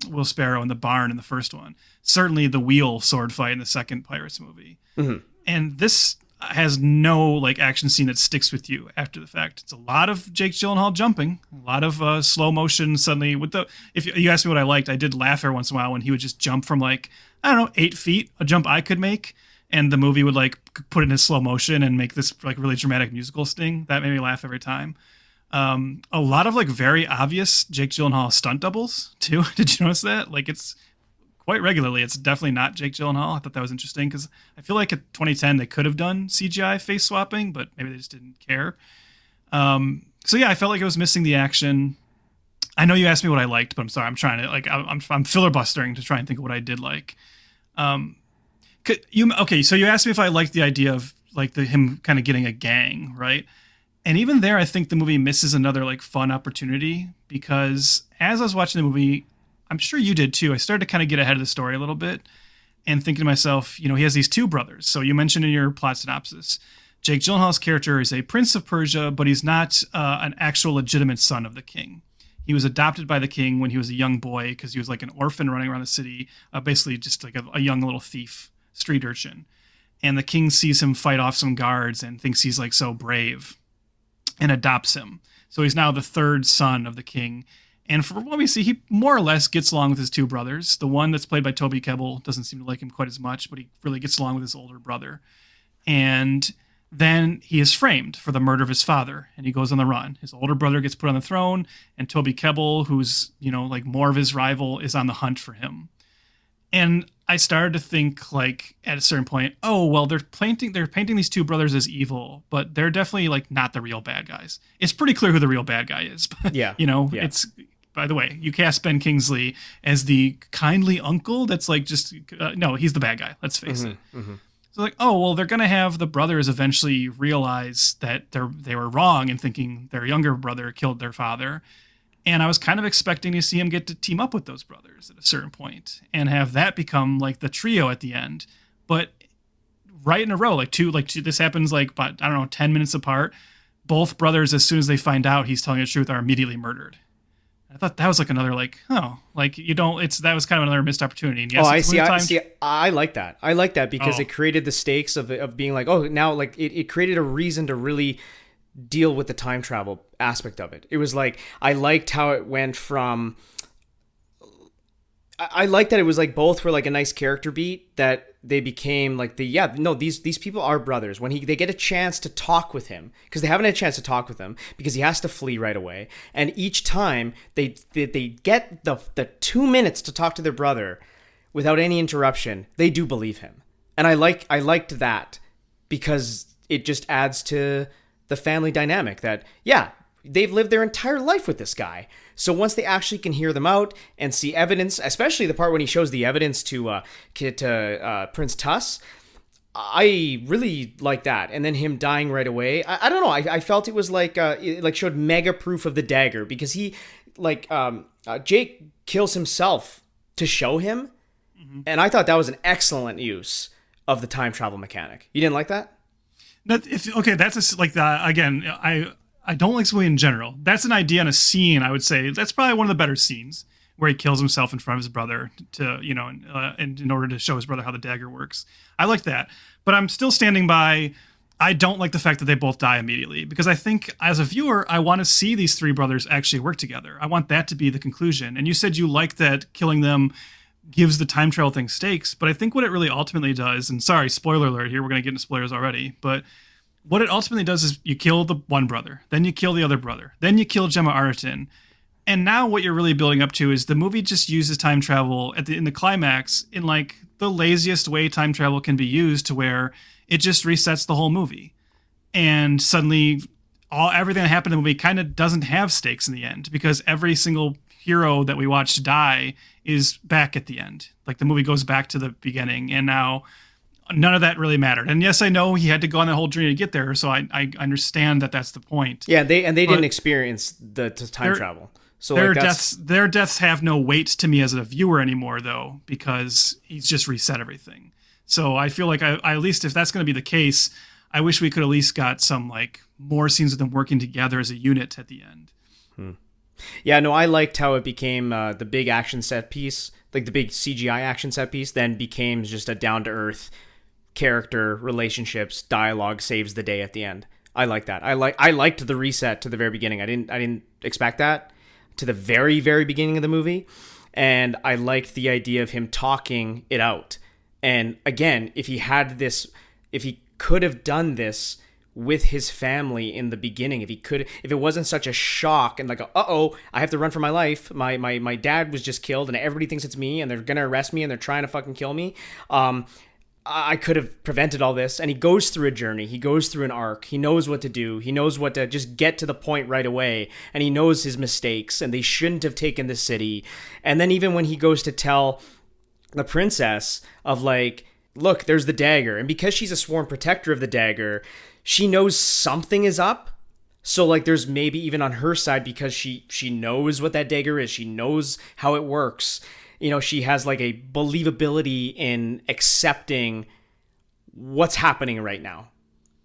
Will Sparrow in the barn in the first one. Certainly the wheel sword fight in the second Pirates movie. Mm-hmm. And this has no action scene that sticks with you after the fact. It's a lot of Jake Gyllenhaal jumping, a lot of slow motion suddenly. If you ask me what I liked, I did laugh every once in a while when he would just jump from 8 feet, a jump I could make, and the movie would put it in slow motion and make this really dramatic musical sting. That made me laugh every time. A lot of very obvious Jake Gyllenhaal stunt doubles too. Did you notice that? It's quite regularly. It's definitely not Jake Gyllenhaal. I thought that was interesting because I feel like at 2010 they could have done CGI face swapping, but maybe they just didn't care. So yeah, I felt like it was missing the action. I know you asked me what I liked, but I'm sorry. I'm trying to I'm filibustering to try and think of what I did like. So you asked me if I liked the idea of him kind of getting a gang, right? And even there, I think the movie misses another fun opportunity because as I was watching the movie, I'm sure you did too. I started to kind of get ahead of the story a little bit and thinking to myself, he has these two brothers. So you mentioned in your plot synopsis, Jake Gyllenhaal's character is a prince of Persia, but he's not an actual legitimate son of the king. He was adopted by the king when he was a young boy because he was an orphan running around the city, basically just a young little thief, street urchin. And the king sees him fight off some guards and thinks he's so brave and adopts him. So he's now the third son of the king. And from what we see, he more or less gets along with his two brothers. The one that's played by Toby Kebbell doesn't seem to like him quite as much, but he really gets along with his older brother. And then he is framed for the murder of his father, and he goes on the run. His older brother gets put on the throne, and Toby Kebbell, who's, more of his rival, is on the hunt for him. And I started to think, at a certain point, oh, well, they're painting these two brothers as evil, but they're definitely, not the real bad guys. It's pretty clear who the real bad guy is. Yeah. It's... By the way, you cast Ben Kingsley as the kindly uncle that's no, he's the bad guy. Let's face it. Mm-hmm. So oh, well, they're going to have the brothers eventually realize that they were wrong in thinking their younger brother killed their father. And I was kind of expecting to see him get to team up with those brothers at a certain point and have that become the trio at the end. But right in a row, this happens 10 minutes apart. Both brothers, as soon as they find out he's telling the truth, are immediately murdered. I thought that was another that was kind of another missed opportunity. And yes, I see. I like that. I like that because it created the stakes of being now it created a reason to really deal with the time travel aspect of it. It was I liked how it went from I like that it was like both were like a nice character beat, that they became like these people are brothers. When they get a chance to talk with him, because they haven't had a chance to talk with him because he has to flee right away, and each time they get the 2 minutes to talk to their brother without any interruption, they do believe him. And I liked that, because it just adds to the family dynamic that, yeah, they've lived their entire life with this guy. So once they actually can hear them out and see evidence, especially the part when he shows the evidence to Prince Tuss, I really like that. And then him dying right away, I don't know. I felt it was like it showed mega proof of the dagger, because he Jake kills himself to show him, and I thought that was an excellent use of the time travel mechanic. You didn't like that? Again, I don't like this movie in general. That's an idea and a scene, I would say. That's probably one of the better scenes, where he kills himself in front of his brother in order to show his brother how the dagger works. I like that. But I'm still standing by, I don't like the fact that they both die immediately, because I think as a viewer, I want to see these three brothers actually work together. I want that to be the conclusion. And you said you like that killing them gives the time travel thing stakes, but I think what it really ultimately does, and sorry, spoiler alert here, we're going to get into spoilers already, but what it ultimately does is you kill the one brother, then you kill the other brother, then you kill Gemma Arterton, and now what you're really building up to is the movie just uses time travel in the climax in like the laziest way time travel can be used, to where it just resets the whole movie, and suddenly everything that happened in the movie kind of doesn't have stakes in the end, because every single hero that we watched die is back at the end. Like the movie goes back to the beginning, and now none of that really mattered. And yes, I know he had to go on that whole journey to get there, so I understand that that's the point. Yeah, they didn't experience the time travel. So their deaths have no weight to me as a viewer anymore, though, because he's just reset everything. So I feel like I at least, if that's going to be the case, I wish we could at least got some like more scenes of them working together as a unit at the end. Yeah, no, I liked how it became the big action set piece, like the big CGI action set piece, then became just a down-to-earth character, relationships, dialogue saves the day at the end. I like that. I liked the reset to the very beginning. I didn't expect that to the very, very beginning of the movie. And I liked the idea of him talking it out. And again, if he could have done this with his family in the beginning, if it wasn't such a shock and like I have to run for my life, my dad was just killed and everybody thinks it's me and they're gonna arrest me and they're trying to fucking kill me, I could have prevented all this. And he goes through a journey, he goes through an arc, he knows what to do, he knows what to just get to the point right away, and he knows his mistakes and they shouldn't have taken the city. And then even when he goes to tell the princess of like, look, there's the dagger, and because she's a sworn protector of the dagger, she knows something is up. So like there's maybe even on her side, because she knows what that dagger is, she knows how it works, she has like a believability in accepting what's happening right now.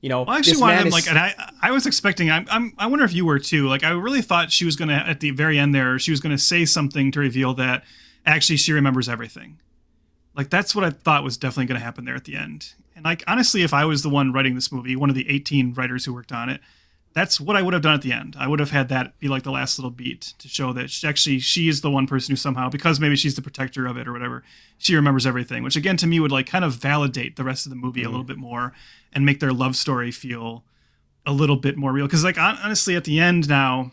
I actually wanted him and I was expecting, I wonder if you were too, like I really thought she was gonna, at the very end there, she was gonna say something to reveal that actually she remembers everything. Like that's what I thought was definitely going to happen there at the end. And like honestly, if I was the one writing this movie, one of the 18 writers who worked on it, that's what I would have done at the end. I would have had that be like the last little beat to show that she is the one person who somehow, because maybe she's the protector of it or whatever, she remembers everything, which again to me would like kind of validate the rest of the movie a little bit more and make their love story feel a little bit more real. Because like honestly, at the end now,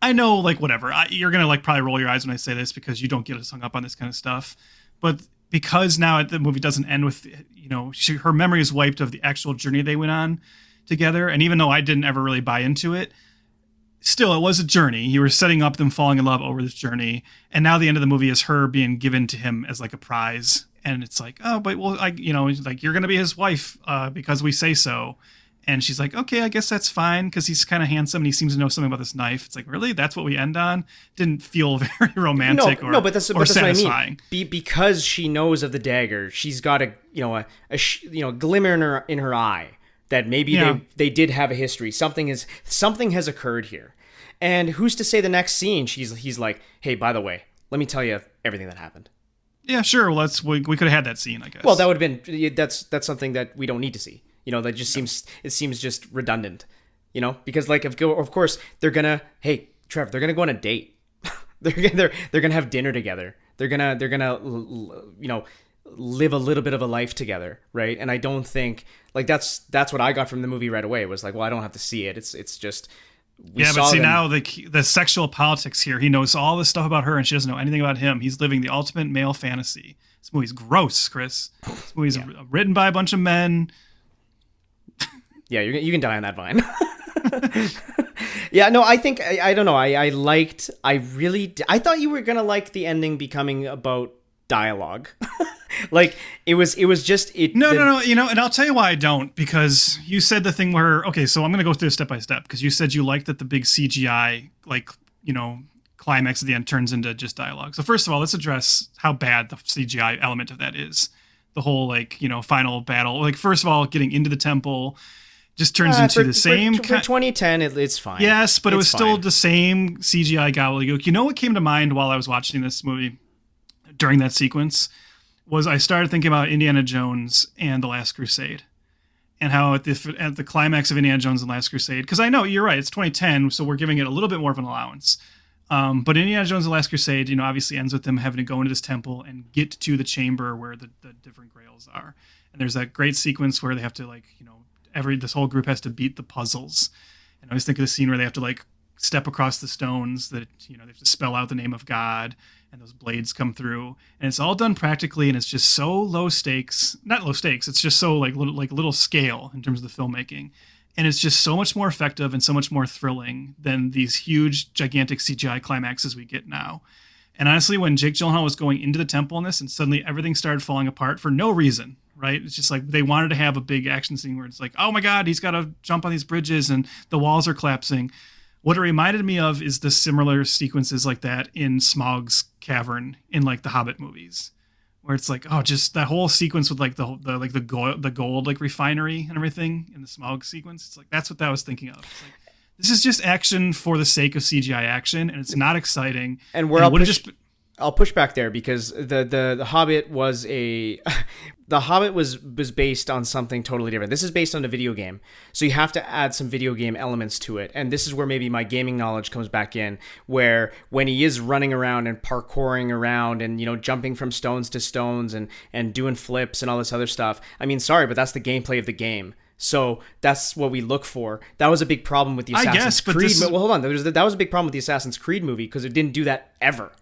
I know like whatever, you're gonna like probably roll your eyes when I say this because you don't get us hung up on this kind of stuff, but because now the movie doesn't end with, her memory is wiped of the actual journey they went on together. And even though I didn't ever really buy into it, still, it was a journey. You were setting up them falling in love over this journey. And now the end of the movie is her being given to him as like a prize. And it's like, oh, but well, like, you're going to be his wife because we say so. And she's like, okay, I guess that's fine because he's kind of handsome and he seems to know something about this knife. It's like, really? That's what we end on? Didn't feel very romantic or that's satisfying. What I mean. Because she knows of the dagger, she's got a glimmer in her eye that maybe they did have a history. Something has occurred here. And who's to say the next scene he's like, hey, by the way, let me tell you everything that happened. Yeah, sure. Well, we could have had that scene, I guess. Well, that would have been that's something that we don't need to see. That just seems just redundant, because like, of course they're gonna, hey, Trev, they're gonna go on a date. they're gonna have dinner together. They're gonna live a little bit of a life together, right? And I don't think like that's what I got from the movie right away. Was like, well, I don't have to see it. It's just but see, now the sexual politics here. He knows all this stuff about her, and she doesn't know anything about him. He's living the ultimate male fantasy. This movie's gross, Chris. This movie's written by a bunch of men. Yeah, you can die on that vine. Yeah, no, I think I don't know. I thought you were gonna like the ending becoming about dialogue. Like it was just it. No. And I'll tell you why I don't, because you said the thing where, okay, so I'm going to go through step by step, because you said you liked that the big CGI, climax at the end turns into just dialogue. So first of all, let's address how bad the CGI element of that is. The whole final battle, first of all, getting into the temple just turns into the same. For 2010, it's fine. Yes, but it was still the same CGI gobbledygook. You know what came to mind while I was watching this movie during that sequence? Was I started thinking about Indiana Jones and The Last Crusade, and how at the climax of Indiana Jones and The Last Crusade, because I know you're right, it's 2010, so we're giving it a little bit more of an allowance. But Indiana Jones and The Last Crusade, obviously ends with them having to go into this temple and get to the chamber where the different grails are. And there's that great sequence where they have to this whole group has to beat the puzzles. And I always think of the scene where they have to step across the stones that they have to spell out the name of God, and those blades come through, and it's all done practically, and it's just so low stakes. Not low stakes, it's just so little scale in terms of the filmmaking, and it's just so much more effective and so much more thrilling than these huge gigantic CGI climaxes we get now. And honestly, when Jake Gyllenhaal was going into the temple in this, and suddenly everything started falling apart for no reason, right? It's just like they wanted to have a big action scene where it's like, oh my God, he's got to jump on these bridges and the walls are collapsing. What it reminded me of is the similar sequences like that in Smaug's cavern in the Hobbit movies, where it's just that whole sequence with the gold refinery and everything in the Smaug sequence. It's that's what that was thinking of. It's this is just action for the sake of CGI action, and it's not exciting. And I'll push back there, because the Hobbit was the Hobbit was based on something totally different. This is based on a video game, so you have to add some video game elements to it. And this is where maybe my gaming knowledge comes back in, where when he is running around and parkouring around and jumping from stones to stones and doing flips and all this other stuff. I mean, sorry, but that's the gameplay of the game. So that's what we look for. That was a big problem with the Assassin's Creed. Well, hold on. That was a big problem with the Assassin's Creed movie, because it didn't do that ever.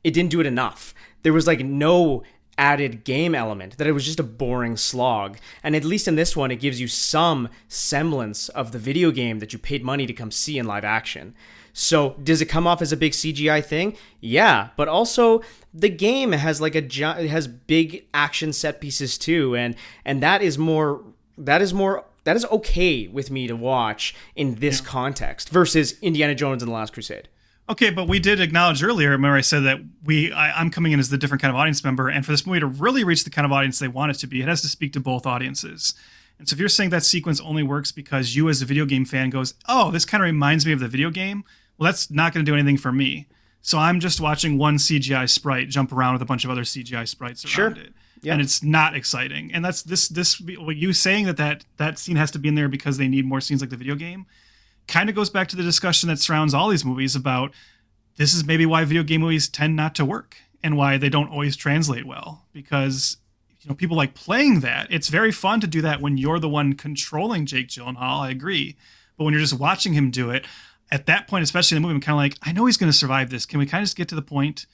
It didn't do it enough. There was no added game element, that it was just a boring slog. And at least in this one, it gives you some semblance of the video game that you paid money to come see in live action. So does it come off as a big CGI thing? Yeah, but also the game has it has big action set pieces too, and that is okay with me to watch in this context versus Indiana Jones and The Last Crusade. Okay, but we did acknowledge earlier, remember I said that I'm coming in as the different kind of audience member, and for this movie to really reach the kind of audience they want it to be, it has to speak to both audiences. And so if you're saying that sequence only works because you as a video game fan goes, oh, this kind of reminds me of the video game, well, that's not going to do anything for me. So I'm just watching one CGI sprite jump around with a bunch of other CGI sprites around it. Yep. And it's not exciting. And that's this you saying that scene has to be in there because they need more scenes like the video game kind of goes back to the discussion that surrounds all these movies about this is maybe why video game movies tend not to work and why they don't always translate well, because people like playing that. It's very fun to do that when you're the one controlling Jake Gyllenhaal, I agree. But when you're just watching him do it, at that point, especially in the movie, I'm kind of like, I know he's going to survive this. Can we kind of just get to the point?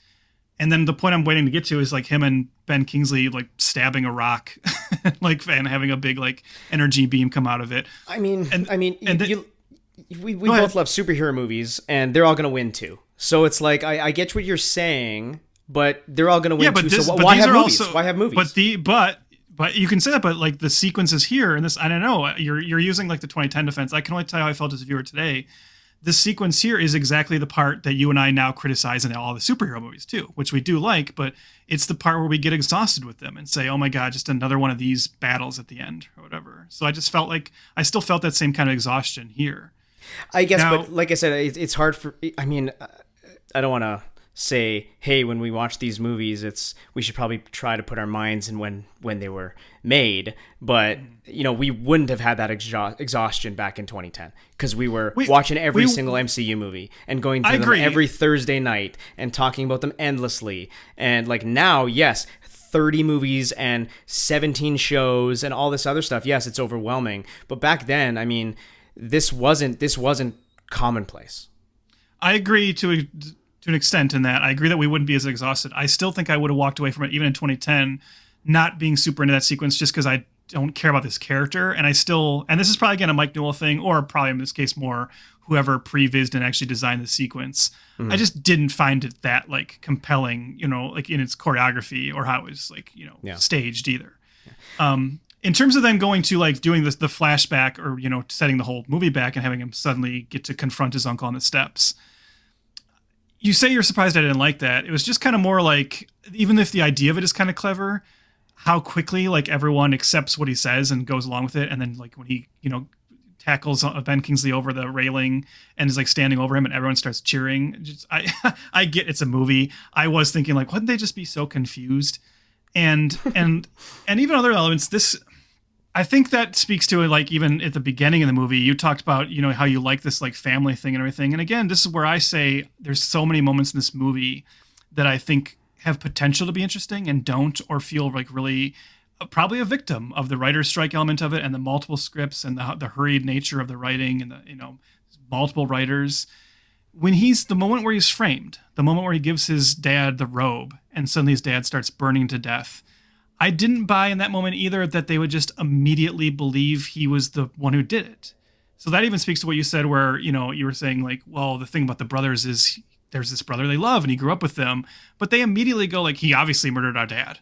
And then the point I'm waiting to get to is him and Ben Kingsley stabbing a rock, and having a big energy beam come out of it. We both love superhero movies, and they're all going to win too. So it's I get what you're saying, but they're all going to win too. So why have movies? Why have movies? But you can say that. But the sequences here, and this, I don't know. You're using the 2010 defense. I can only tell you how I felt as a viewer today. This sequence here is exactly the part that you and I now criticize in all the superhero movies too, which we do like, but it's the part where we get exhausted with them and say, oh my God, just another one of these battles at the end or whatever. So I just felt I still felt that same kind of exhaustion here. I guess, but like I said, it's hard for, I don't want to say, hey, when we watch these movies, we should probably try to put our minds in when they were made. But, we wouldn't have had that exhaustion back in 2010 because we were watching every single MCU movie and going to them every Thursday night and talking about them endlessly. And like now, yes, 30 movies and 17 shows and all this other stuff. Yes, it's overwhelming. But back then, I mean, this wasn't commonplace. I agree to an extent in that. I agree that we wouldn't be as exhausted. I still think I would have walked away from it even in 2010, not being super into that sequence just because I don't care about this character. And and this is probably again a Mike Newell thing, or probably in this case more whoever pre-vised and actually designed the sequence. I just didn't find it that like compelling, like in its choreography or how it was like, staged either. In terms of then going to like doing the flashback or, setting the whole movie back and having him suddenly get to confront his uncle on the steps. You say you're surprised I didn't like that. It was just kind of more like, even if the idea of it is kind of clever, how quickly like everyone accepts what he says and goes along with it. And then like when he, tackles Ben Kingsley over the railing and is like standing over him and everyone starts cheering. I get it's a movie. I was thinking like, wouldn't they just be so confused? And even other elements, I think that speaks to it. Like even at the beginning of the movie, you talked about, how you like this like family thing and everything. And again, this is where I say there's so many moments in this movie that I think have potential to be interesting and don't, or feel like really probably a victim of the writer's strike element of it and the multiple scripts and the hurried nature of the writing and the, multiple writers. When the moment where he's framed, the moment where he gives his dad the robe and suddenly his dad starts burning to death, I didn't buy in that moment either that they would just immediately believe he was the one who did it. So that even speaks to what you said where, you were saying like, well, the thing about the brothers is there's this brother they love and he grew up with them, but they immediately go like, he obviously murdered our dad.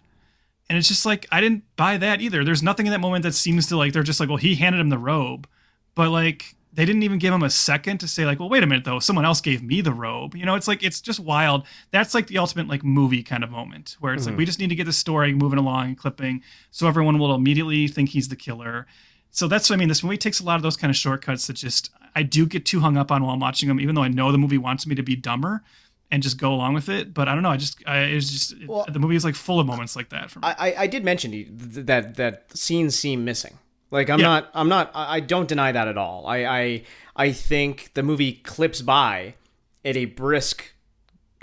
And it's just like, I didn't buy that either. There's nothing in that moment that seems to like, they're just like, well, he handed him the robe, but like, they didn't even give him a second to say like, well, wait a minute though, someone else gave me the robe. It's like, it's just wild. That's like the ultimate like movie kind of moment where it's like, we just need to get the story moving along and clipping so everyone will immediately think he's the killer. So that's what I mean. This movie takes a lot of those kind of shortcuts that just, I do get too hung up on while I'm watching them, even though I know the movie wants me to be dumber and just go along with it. But I don't know. The movie is like full of moments like that for me. I did mention to you that scenes seem missing. Like I don't deny that at all. I think the movie clips by at a brisk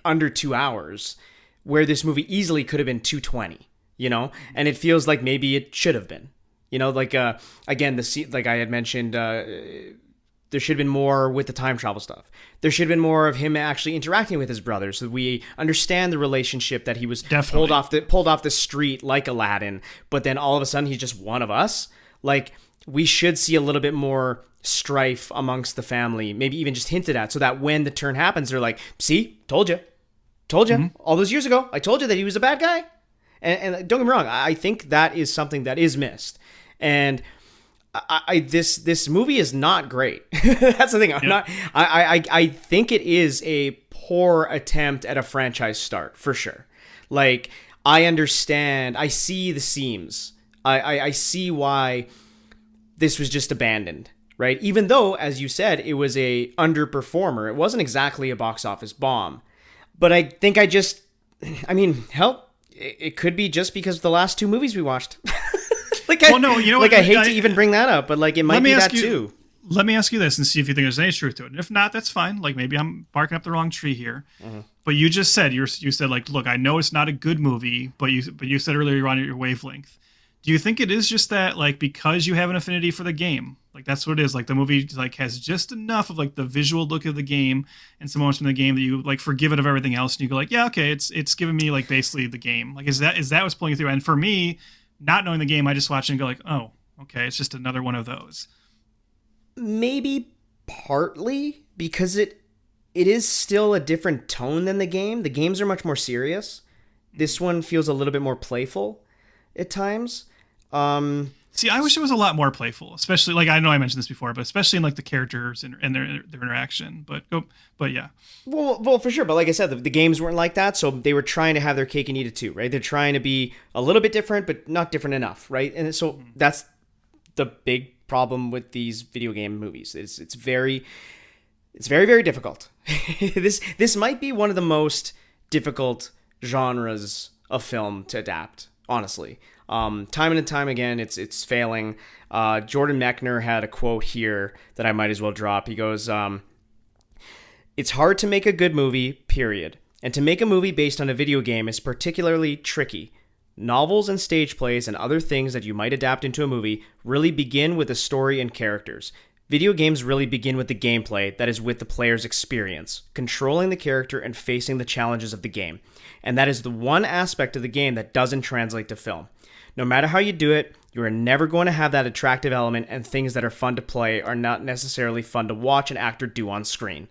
under 2 hours where this movie easily could have been 220, and it feels like maybe it should have been, like, again, the scene, like I had mentioned, there should have been more with the time travel stuff. There should have been more of him actually interacting with his brother so that we understand the relationship that he was pulled off the street like Aladdin, but then all of a sudden he's just one of us. Like, we should see a little bit more strife amongst the family, maybe even just hinted at, so that when the turn happens, they're like, see, told you, all those years ago, I told you that he was a bad guy. And don't get me wrong, I think that is something that is missed. And this movie is not great. That's the thing. I think it is a poor attempt at a franchise start for sure. Like, I understand, I see the seams. I see why this was just abandoned, right? Even though, as you said, it was a underperformer. It wasn't exactly a box office bomb. But I think hell, it could be just because of the last two movies we watched. I hate to even bring that up, but like it might be that too. Let me ask you this and see if you think there's any truth to it. And if not, that's fine. Like maybe I'm barking up the wrong tree here. Mm-hmm. But you just said you said like, look, I know it's not a good movie, but you said earlier you're on your wavelength. Do you think it is just that like because you have an affinity for the game, like that's what it is? Like the movie like has just enough of like the visual look of the game and some moments from the game that you like forgive it of everything else, and you go like, yeah, okay, it's giving me like basically the game. Like is that what's pulling you through? And for me, not knowing the game, I just watch it and go like, oh, okay, it's just another one of those. Maybe partly because it is still a different tone than the game. The games are much more serious. This one feels a little bit more playful at times. See, I wish it was a lot more playful, especially like I know I mentioned this before, but especially in like the characters and their interaction. But yeah. Well, for sure. But like I said, the games weren't like that, so they were trying to have their cake and eat it too, right? They're trying to be a little bit different, but not different enough, right? And so that's the big problem with these video game movies. It's very, very difficult. This might be one of the most difficult genres of film to adapt, honestly. Time and time again, it's failing. Jordan Mechner had a quote here that I might as well drop. He goes, "It's hard to make a good movie, period. And to make a movie based on a video game is particularly tricky. Novels and stage plays and other things that you might adapt into a movie really begin with the story and characters. Video games really begin with the gameplay, that is with the player's experience, controlling the character and facing the challenges of the game. And that is the one aspect of the game that doesn't translate to film. No matter how you do it, you are never going to have that attractive element, and things that are fun to play are not necessarily fun to watch an actor do on screen.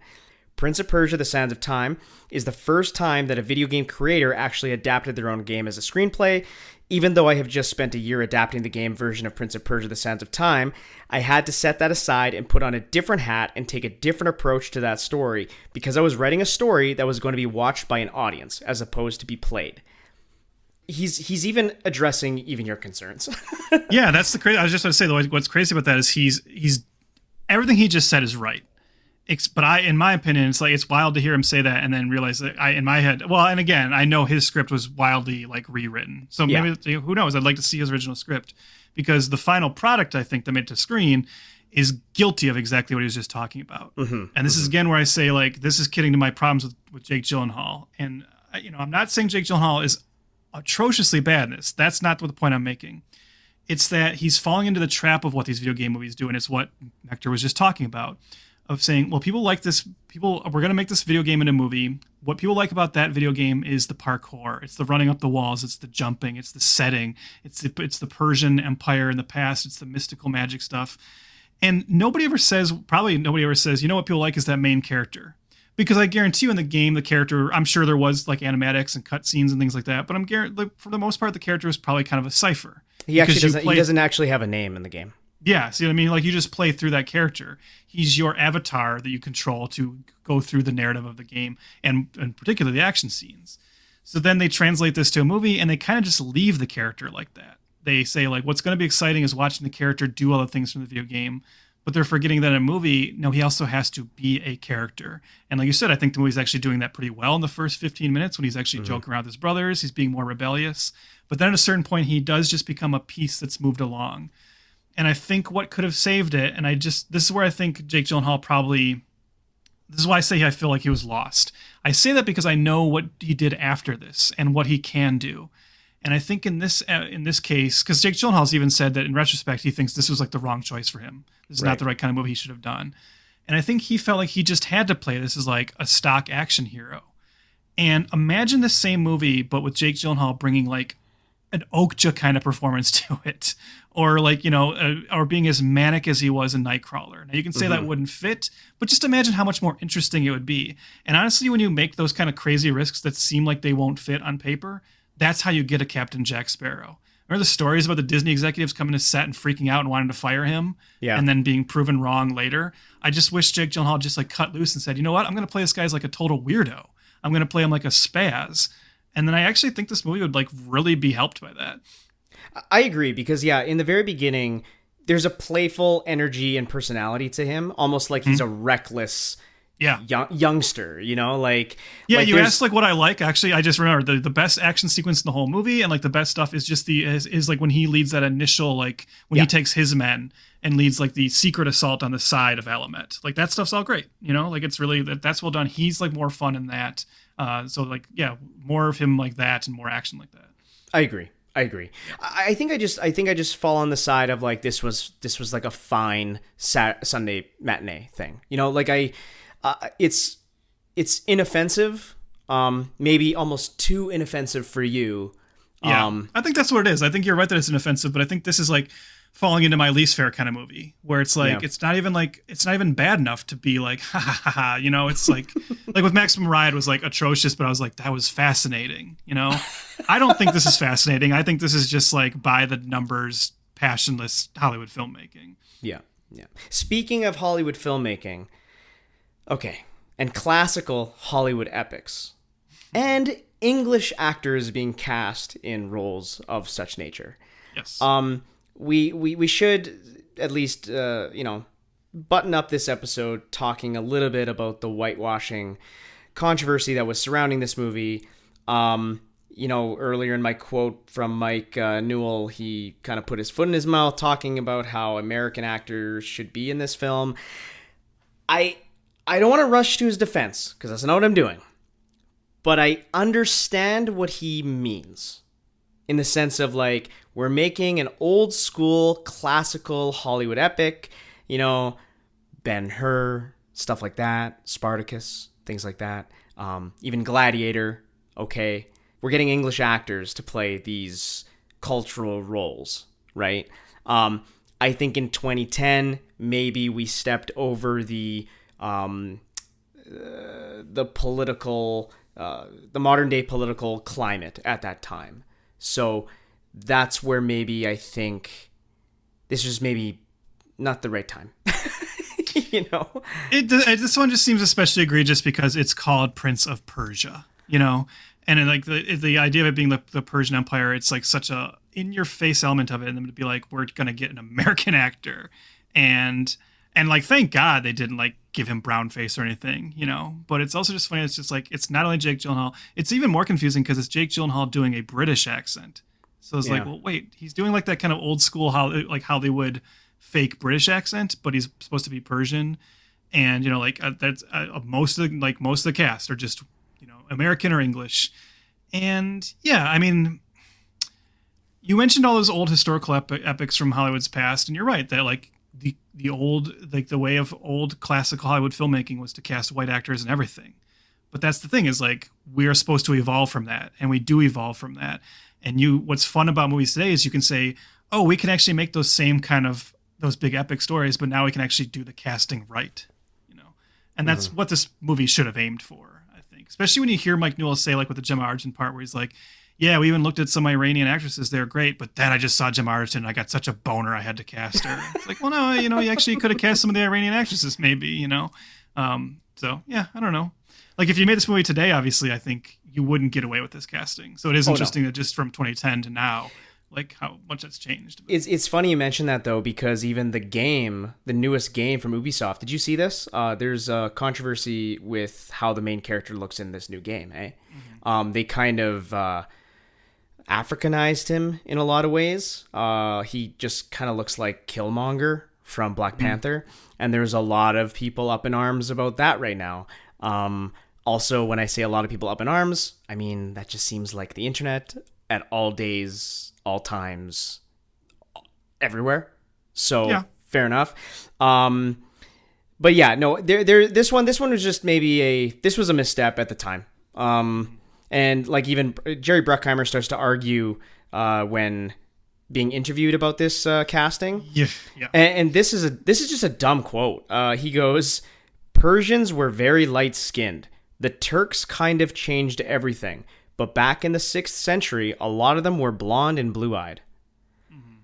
Prince of Persia: The Sands of Time is the first time that a video game creator actually adapted their own game as a screenplay. Even though I have just spent a year adapting the game version of Prince of Persia: The Sands of Time, I had to set that aside and put on a different hat and take a different approach to that story because I was writing a story that was going to be watched by an audience as opposed to be played." He's even addressing even your concerns. Yeah, that's the crazy. I was just going to say, what's crazy about that is he's everything he just said is right. But in my opinion, it's wild to hear him say that and then realize that in my head, well, and again, I know his script was wildly rewritten. So maybe, who knows? I'd like to see his original script, because the final product, I think, that made it to screen is guilty of exactly what he was just talking about. Mm-hmm. And this is again where I say, this is kidding to my problems with Jake Gyllenhaal. And, I'm not saying Jake Gyllenhaal is atrociously bad in this. That's not the point I'm making. It's that he's falling into the trap of what these video game movies do. And it's what Hector was just talking about. Of saying, well, people like this. We're going to make this video game into a movie. What people like about that video game is the parkour. It's the running up the walls. It's the jumping. It's the setting. It's the Persian Empire in the past. It's the mystical magic stuff. And nobody ever says, you know what people like is that main character. Because I guarantee you in the game, the character, I'm sure there was animatics and cutscenes and things like that. But for the most part, the character is probably kind of a cipher. He doesn't actually have a name in the game. Yeah, see what I mean? You just play through that character. He's your avatar that you control to go through the narrative of the game, and particularly the action scenes. So then they translate this to a movie, and they kind of just leave the character like that. They say, what's going to be exciting is watching the character do all the things from the video game, but they're forgetting that in a movie, no, he also has to be a character. And like you said, I think the movie's actually doing that pretty well in the first 15 minutes when he's actually joking around with his brothers. He's being more rebellious. But then at a certain point, he does just become a piece that's moved along. And I think what could have saved it, and this is where I think Jake Gyllenhaal this is why I say I feel like he was lost. I say that because I know what he did after this and what he can do. And I think in this case, because Jake Gyllenhaal's even said that in retrospect, he thinks this was the wrong choice for him. This is not the right kind of movie he should have done. And I think he felt like he just had to play this as a stock action hero. And imagine the same movie, but with Jake Gyllenhaal bringing an Okja kind of performance to it, or or being as manic as he was in Nightcrawler. Now you can say that wouldn't fit, but just imagine how much more interesting it would be. And honestly, when you make those kind of crazy risks that seem like they won't fit on paper, that's how you get a Captain Jack Sparrow. Remember the stories about the Disney executives coming to set and freaking out and wanting to fire him, and then being proven wrong later? I just wish Jake Gyllenhaal just cut loose and said, you know what, I'm going to play this guy as a total weirdo. I'm going to play him like a spaz. And then I actually think this movie would really be helped by that. I agree, because in the very beginning, there's a playful energy and personality to him, almost like he's a reckless youngster, you asked what I like. Actually, I just remember the best action sequence in the whole movie, and the best stuff is just is when he leads that initial when he takes his men and leads the secret assault on the side of Alamet. That stuff's all great, it's really that's well done. He's more fun in that. More of him like that and more action like that. I agree. I think I just fall on the side of this was a fine Sunday matinee thing. It's inoffensive, maybe almost too inoffensive for you. Yeah, I think that's what it is. I think you're right that it's inoffensive, but I think this is falling into my least favorite kind of movie, where it's it's not even bad enough to be ha ha ha ha. It's with Maximum Ride was atrocious, but I was that was fascinating. I don't think this is fascinating. I think this is just by the numbers, passionless Hollywood filmmaking. Yeah. Speaking of Hollywood filmmaking, okay, and classical Hollywood epics, and English actors being cast in roles of such nature. Yes. We should at least button up this episode talking a little bit about the whitewashing controversy that was surrounding this movie. Earlier in my quote from Mike Newell, he kind of put his foot in his mouth talking about how American actors should be in this film. I don't want to rush to his defense, because that's not what I'm doing. But I understand what he means, in the sense of, like, we're making an old school classical Hollywood epic, Ben-Hur, stuff like that, Spartacus, things like that, even Gladiator. Okay, we're getting English actors to play these cultural roles, right? I think in 2010 maybe we stepped over the political, the modern day political climate at that time. So that's where maybe I think this was maybe not the right time. This one just seems especially egregious because it's called Prince of Persia, and like the idea of it being the Persian Empire, it's like such a in your face element of it, and then to be like, we're gonna get an American actor, and like, thank God they didn't like give him brown face or anything, but it's also just funny. It's just like, it's not only Jake Gyllenhaal, it's even more confusing because it's Jake Gyllenhaal doing a British accent. So it's like, well, wait, he's doing like that kind of old school Hollywood fake British accent, but he's supposed to be Persian, and that's most of the cast are just American or English. And yeah, I mean, you mentioned all those old historical epics from Hollywood's past, and you're right that like the old, like the way of old classical Hollywood filmmaking was to cast white actors and everything. But that's the thing, is like, we are supposed to evolve from that, and we do evolve from that. And what's fun about movies today is you can say, oh, we can actually make those same kind of those big epic stories, but now we can actually do the casting right, and that's what this movie should have aimed for, I think. Especially when you hear Mike Newell say, like with the Gemma Arterton part, where he's like, yeah, we even looked at some Iranian actresses, they're great, but then I just saw Gemma Arterton and I got such a boner I had to cast her. It's like, well, no, you actually could have cast some of the Iranian actresses, maybe, so yeah, I don't know. Like, if you made this movie today, obviously I think you wouldn't get away with this casting. So it is interesting that just from 2010 to now, like how much that's changed. It's funny you mention that, though, because even the newest game from Ubisoft, did you see this? There's a controversy with how the main character looks in this new game, eh? Mm-hmm. They kind of Africanized him in a lot of ways. He just kind of looks like Killmonger from Black Panther, and there's a lot of people up in arms about that right now. Also, when I say a lot of people up in arms, I mean, that just seems like the internet at all days, all times, everywhere. So yeah. Fair enough. But yeah, no, this one was just this was a misstep at the time. And like, even Jerry Bruckheimer starts to argue when being interviewed about this casting. Yeah. And this is just a dumb quote. He goes, "Persians were very light-skinned. The Turks kind of changed everything. But back in the 6th century, a lot of them were blonde and blue-eyed." Mm-hmm.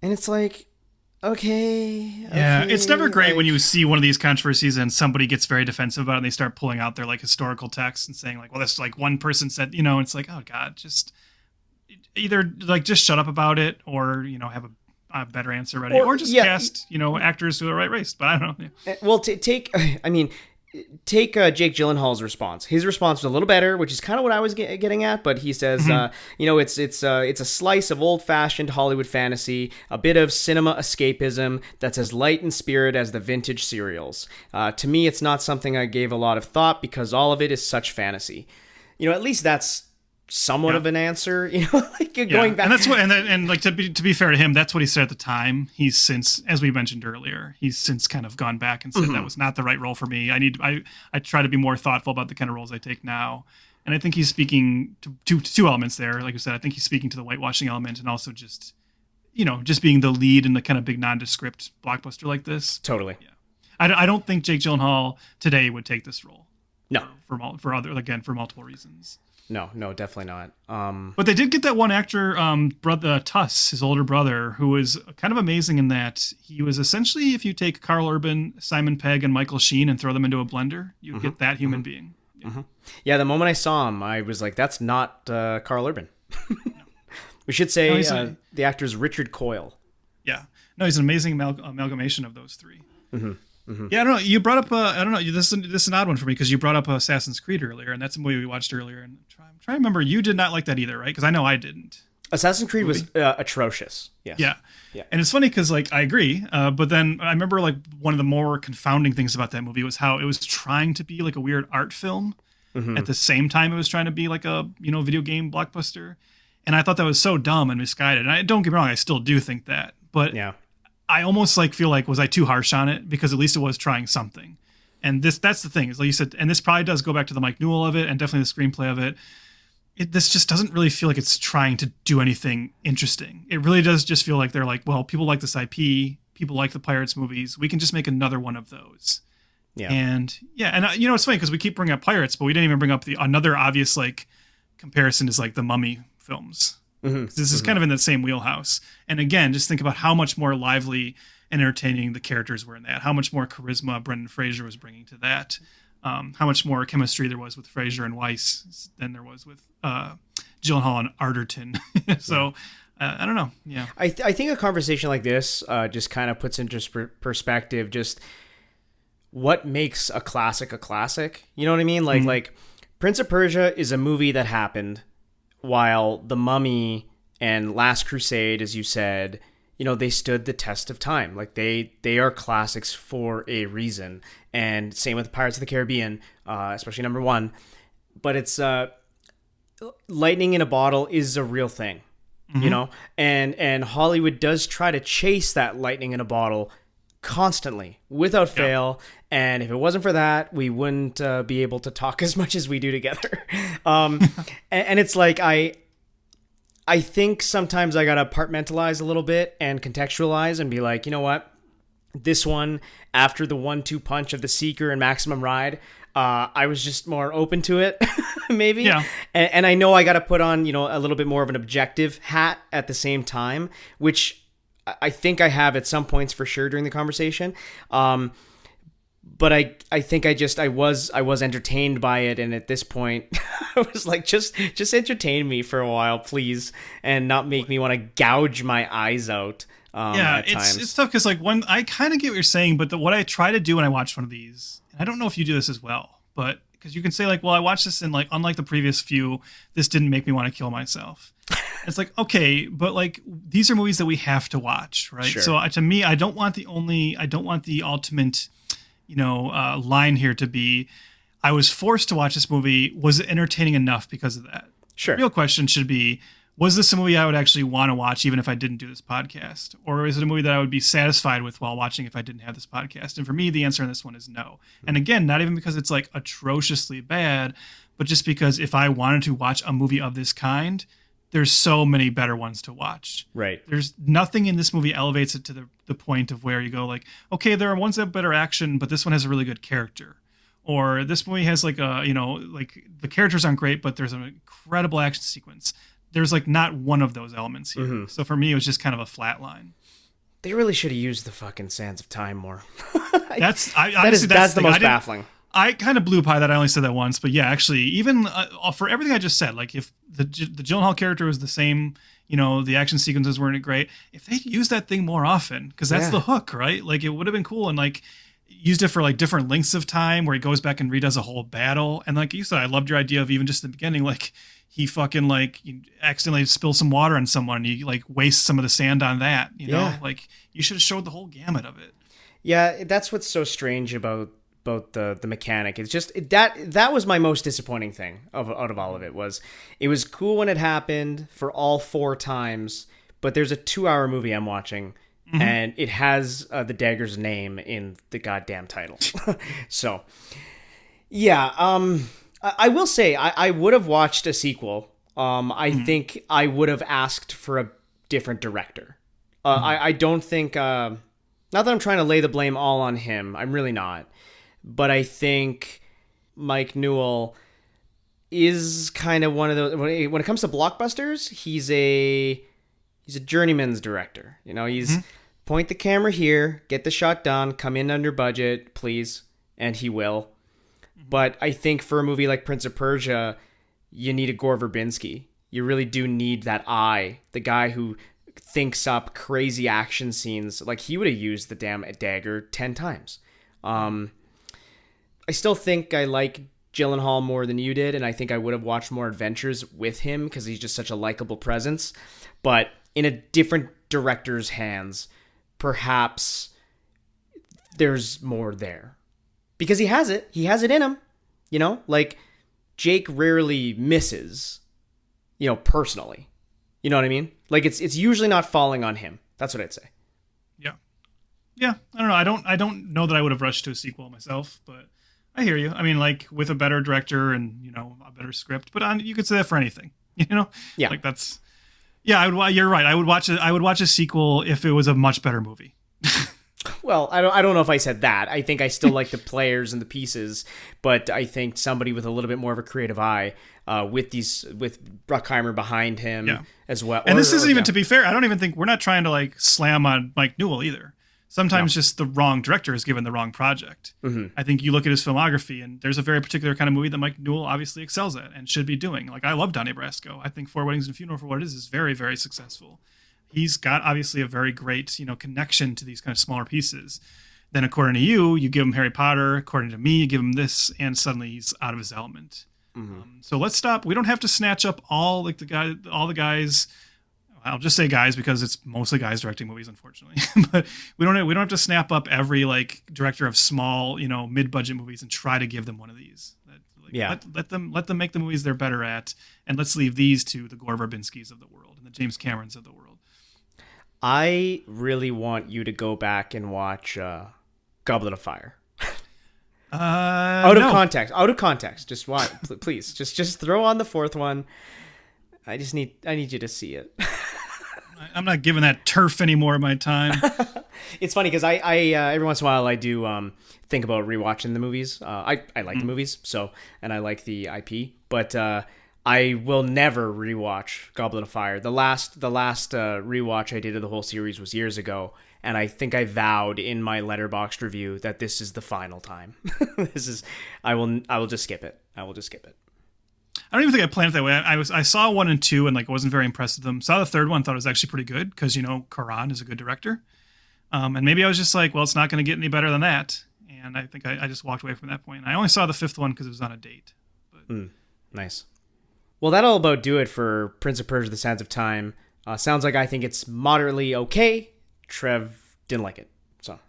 And it's like, okay. Yeah, it's never great when you see one of these controversies and somebody gets very defensive about it and they start pulling out their like historical texts and saying like, well, that's like one person said, it's like, oh God, just either like just shut up about it or, have a better answer ready, or just cast, actors who are the right race. But I don't know. Yeah. Well, take Jake Gyllenhaal's response. His response was a little better, which is kind of what I was getting at. But he says, it's a slice of old-fashioned Hollywood fantasy, a bit of cinema escapism that's as light in spirit as the vintage serials. To me, it's not something I gave a lot of thought because all of it is such fantasy. At least that's somewhat of an answer, going back. And that's what, and like to be fair to him, that's what he said at the time. He's since, as we mentioned earlier, he's since kind of gone back and said that was not the right role for me. I try to be more thoughtful about the kind of roles I take now. And I think he's speaking to two elements there. Like I said, I think he's speaking to the whitewashing element and also just being the lead in the kind of big nondescript blockbuster like this. Totally. Yeah. I don't think Jake Gyllenhaal today would take this role. No. For multiple reasons. No, definitely not. But they did get that one actor, brother Tuss, his older brother, who was kind of amazing in that he was essentially, if you take Karl Urban, Simon Pegg, and Michael Sheen and throw them into a blender, you get that human being. Yeah. Mm-hmm. Yeah, the moment I saw him, I was like, that's not Karl Urban. We should say the actor's Richard Coyle. Yeah. No, he's an amazing amalgamation of those three. Mm-hmm. Yeah, I don't know. You brought up, I don't know. This is an odd one for me because you brought up Assassin's Creed earlier, and that's a movie we watched earlier. And I'm trying to remember, you did not like that either, right? Because I know I didn't. Assassin's Creed was atrocious. Yes. Yeah. Yeah. And it's funny because, like, I agree. But then I remember, like, one of the more confounding things about that movie was how it was trying to be like a weird art film. At the same time, it was trying to be like a, video game blockbuster. And I thought that was so dumb and misguided. And I don't get me wrong, I still do think that. But yeah. I almost feel like, was I too harsh on it? Because at least it was trying something. And that's the thing, is like you said, and this probably does go back to the Mike Newell of it and definitely the screenplay of it. This just doesn't really feel like it's trying to do anything interesting. It really does just feel like they're like, well, people like this IP, people like the Pirates movies, we can just make another one of those. Yeah. And it's funny because we keep bringing up Pirates, but we didn't even bring up another obvious like comparison is like the Mummy films. This is kind of in the same wheelhouse. And again, just think about how much more lively and entertaining the characters were in that. How much more charisma Brendan Fraser was bringing to that. How much more chemistry there was with Fraser and Weiss than there was with Gyllenhaal and Arterton. So I don't know. Yeah, I think a conversation like this just kind of puts into perspective just what makes a classic a classic. You know what I mean? Like Prince of Persia is a movie that happened, while The Mummy and Last Crusade, as you said, they stood the test of time. Like they are classics for a reason. And same with Pirates of the Caribbean, especially number 1. But it's lightning in a bottle is a real thing, and Hollywood does try to chase that lightning in a bottle constantly without fail. And if it wasn't for that, we wouldn't be able to talk as much as we do together. And it's like, I think sometimes I got to compartmentalize a little bit and contextualize and be like, you know what? This one, after the 1-2 punch of The Seeker and Maximum Ride, I was just more open to it, maybe. Yeah. And I know I got to put on, a little bit more of an objective hat at the same time, which I think I have at some points for sure during the conversation. But I think I was entertained by it, and at this point, I was like, just entertain me for a while, please, and not make me want to gouge my eyes out. It's tough because like I kind of get what you're saying, but what I try to do when I watch one of these, and I don't know if you do this as well, but because you can say like, well, I watched this and like, unlike the previous few, this didn't make me want to kill myself. It's like, okay, but like these are movies that we have to watch, right? Sure. So to me, I don't want the ultimate, line here to be, I was forced to watch this movie. Was it entertaining enough because of that? Sure. The real question should be, was this a movie I would actually want to watch even if I didn't do this podcast? Or is it a movie that I would be satisfied with while watching if I didn't have this podcast? And for me, the answer on this one is no. And again, not even because it's like atrociously bad, but just because if I wanted to watch a movie of this kind, there's so many better ones to watch. Right. There's nothing in this movie elevates it to the point of where you go like, okay, there are ones that have better action, but this one has a really good character. Or this movie has like like the characters aren't great, but there's an incredible action sequence. There's like not one of those elements here. So for me, it was just kind of a flat line. They really should have used the fucking Sands of Time more. That's the most baffling. I kind of blew by that. I only said that once, but yeah, actually, even for everything I just said, like if the Gyllenhaal character was the same, the action sequences weren't great. If they used that thing more often, because that's the hook, right? Like it would have been cool, and like used it for like different lengths of time, where he goes back and redoes a whole battle. And like you said, I loved your idea of even just in the beginning, like he fucking like accidentally spills some water on someone, and he like wastes some of the sand on that. You know, like you should have showed the whole gamut of it. Yeah, that's what's so strange about the mechanic. It's just that was my most disappointing thing out of all of it. It was cool when it happened for all 4 times, but there's a 2-hour movie I'm watching, and it has the dagger's name in the goddamn title. So yeah, I will say I would have watched a sequel. I think I would have asked for a different director. I don't think not that I'm trying to lay the blame all on him, I'm really not. But I think Mike Newell is kind of one of those, when it comes to blockbusters, he's a journeyman's director. He's point the camera here, get the shot done, come in under budget, please, and he will. But I think for a movie like Prince of Persia, you need a Gore Verbinski. You really do need that eye, the guy who thinks up crazy action scenes. Like he would have used the damn dagger 10 times. I still think I like Gyllenhaal more than you did, and I think I would have watched more adventures with him because he's just such a likable presence. But in a different director's hands, perhaps there's more there. Because he has it. He has it in him. You know? Like, Jake rarely misses, you know, personally. You know what I mean? Like, it's usually not falling on him. That's what I'd say. Yeah, I don't know. I don't know that I would have rushed to a sequel myself, but I hear you. I mean, like with a better director and, you know, a better script, but you could say that for anything, you know? Yeah. Like that's, yeah, you're right. I would watch a sequel if it was a much better movie. Well, I don't know if I said that. I think I still like the players and the pieces, but I think somebody with a little bit more of a creative eye, with Bruckheimer behind him as well. And this isn't even, to be fair, I don't even think we're not trying to like slam on Mike Newell either. Sometimes just the wrong director is given the wrong project. Mm-hmm. I think you look at his filmography, and there's a very particular kind of movie that Mike Newell obviously excels at and should be doing. Like, I love Donnie Brasco. I think Four Weddings and a Funeral, for what it is very, very successful. He's got obviously a very great, you know, connection to these kind of smaller pieces. Then, according to you give him Harry Potter. According to me, you give him this, and suddenly he's out of his element. Mm-hmm. So let's stop. We don't have to snatch up all the guys. I'll just say guys because it's mostly guys directing movies, unfortunately. But we don't have to snap up every like director of small, you know, mid-budget movies and try to give them one of these. Let them make the movies they're better at, and let's leave these to the Gore Verbinskis of the world and the James Camerons of the world. I really want you to go back and watch Goblet of Fire. Out of context. Just watch, please. Just throw on the fourth one. I need you to see it. I'm not giving that turf any more of my time. It's funny because I every once in a while I do think about rewatching the movies. I like the movies, and I like the IP, but I will never rewatch Goblet of Fire. The last rewatch I did of the whole series was years ago, and I think I vowed in my Letterboxd review that this is the final time. I will just skip it. I will just skip it. I don't even think I planned it that way. I saw 1 and 2 and like wasn't very impressed with them. Saw the third one, thought it was actually pretty good because, you know, Karan is a good director. And maybe I was just like, well, it's not going to get any better than that. And I think I just walked away from that point. I only saw the fifth one because it was on a date. But. Nice. Well, that'll about do it for Prince of Persia: The Sands of Time. Sounds like I think it's moderately okay. Trev didn't like it. So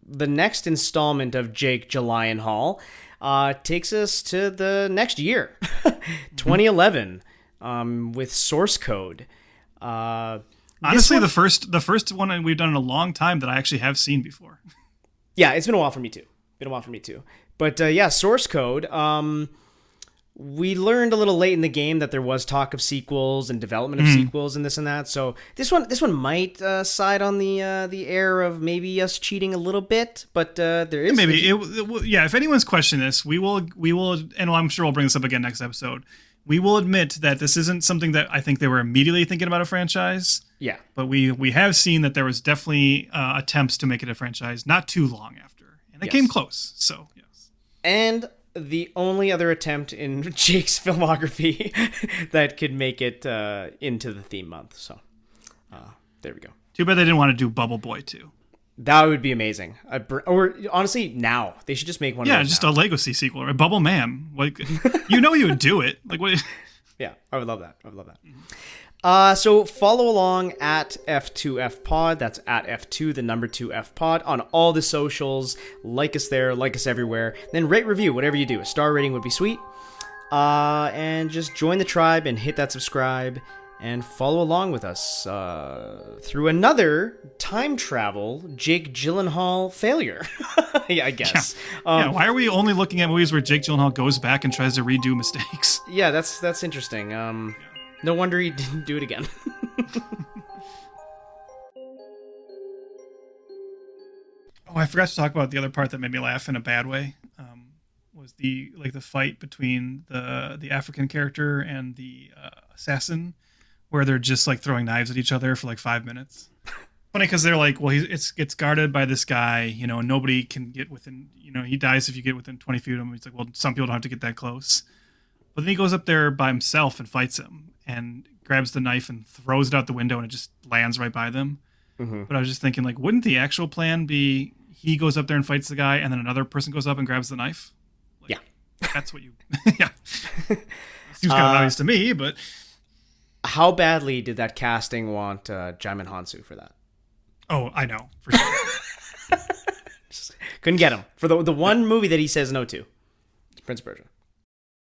The next installment of Jake Gyllenhaal takes us to the next year, 2011, with Source Code. Honestly, the first one we've done in a long time that I actually have seen before. Yeah, it's been a while for me too. But Source Code. We learned a little late in the game that there was talk of sequels and development of sequels and this and that. So this one might side on the air of maybe us cheating a little bit, but there is If anyone's questioning this, we will, and I'm sure we'll bring this up again next episode. We will admit that this isn't something that I think they were immediately thinking about a franchise. Yeah, but we have seen that there was definitely attempts to make it a franchise not too long after, and they came close. So yes, and the only other attempt in Jake's filmography that could make it into the theme month. So there we go. Too bad they didn't want to do Bubble Boy too. That would be amazing. Or honestly, now they should just make one. Yeah, of those just now. a Legacy sequel or a Bubble Man. Like, you would do it. Like what? Yeah, I would love that. So follow along at F2F Pod. That's at F2, the number 2F Pod on all the socials. Like us there, like us everywhere. Then rate, review, whatever you do. A star rating would be sweet. And just join the tribe and hit that subscribe and follow along with us through another time travel Jake Gyllenhaal failure. Yeah, I guess. Yeah. Why are we only looking at movies where Jake Gyllenhaal goes back and tries to redo mistakes? Yeah, that's interesting. No wonder he didn't do it again. I forgot to talk about the other part that made me laugh in a bad way. Was the fight between the African character and the assassin, where they're just like throwing knives at each other for like 5 minutes. Funny because they're like, well, it's guarded by this guy, and nobody can get within, he dies if you get within 20 feet of him. He's like, well, some people don't have to get that close. But then he goes up there by himself and fights him and grabs the knife and throws it out the window and it just lands right by them. Mm-hmm. But I was just thinking, like, wouldn't the actual plan be he goes up there and fights the guy, and then another person goes up and grabs the knife. Like, yeah. That's what you... yeah. Seems kind of obvious to me, but... How badly did that casting want Jaimin Hansu for that? Oh, I know. For sure. Couldn't get him. For the one movie that he says no to. It's Prince of Persia.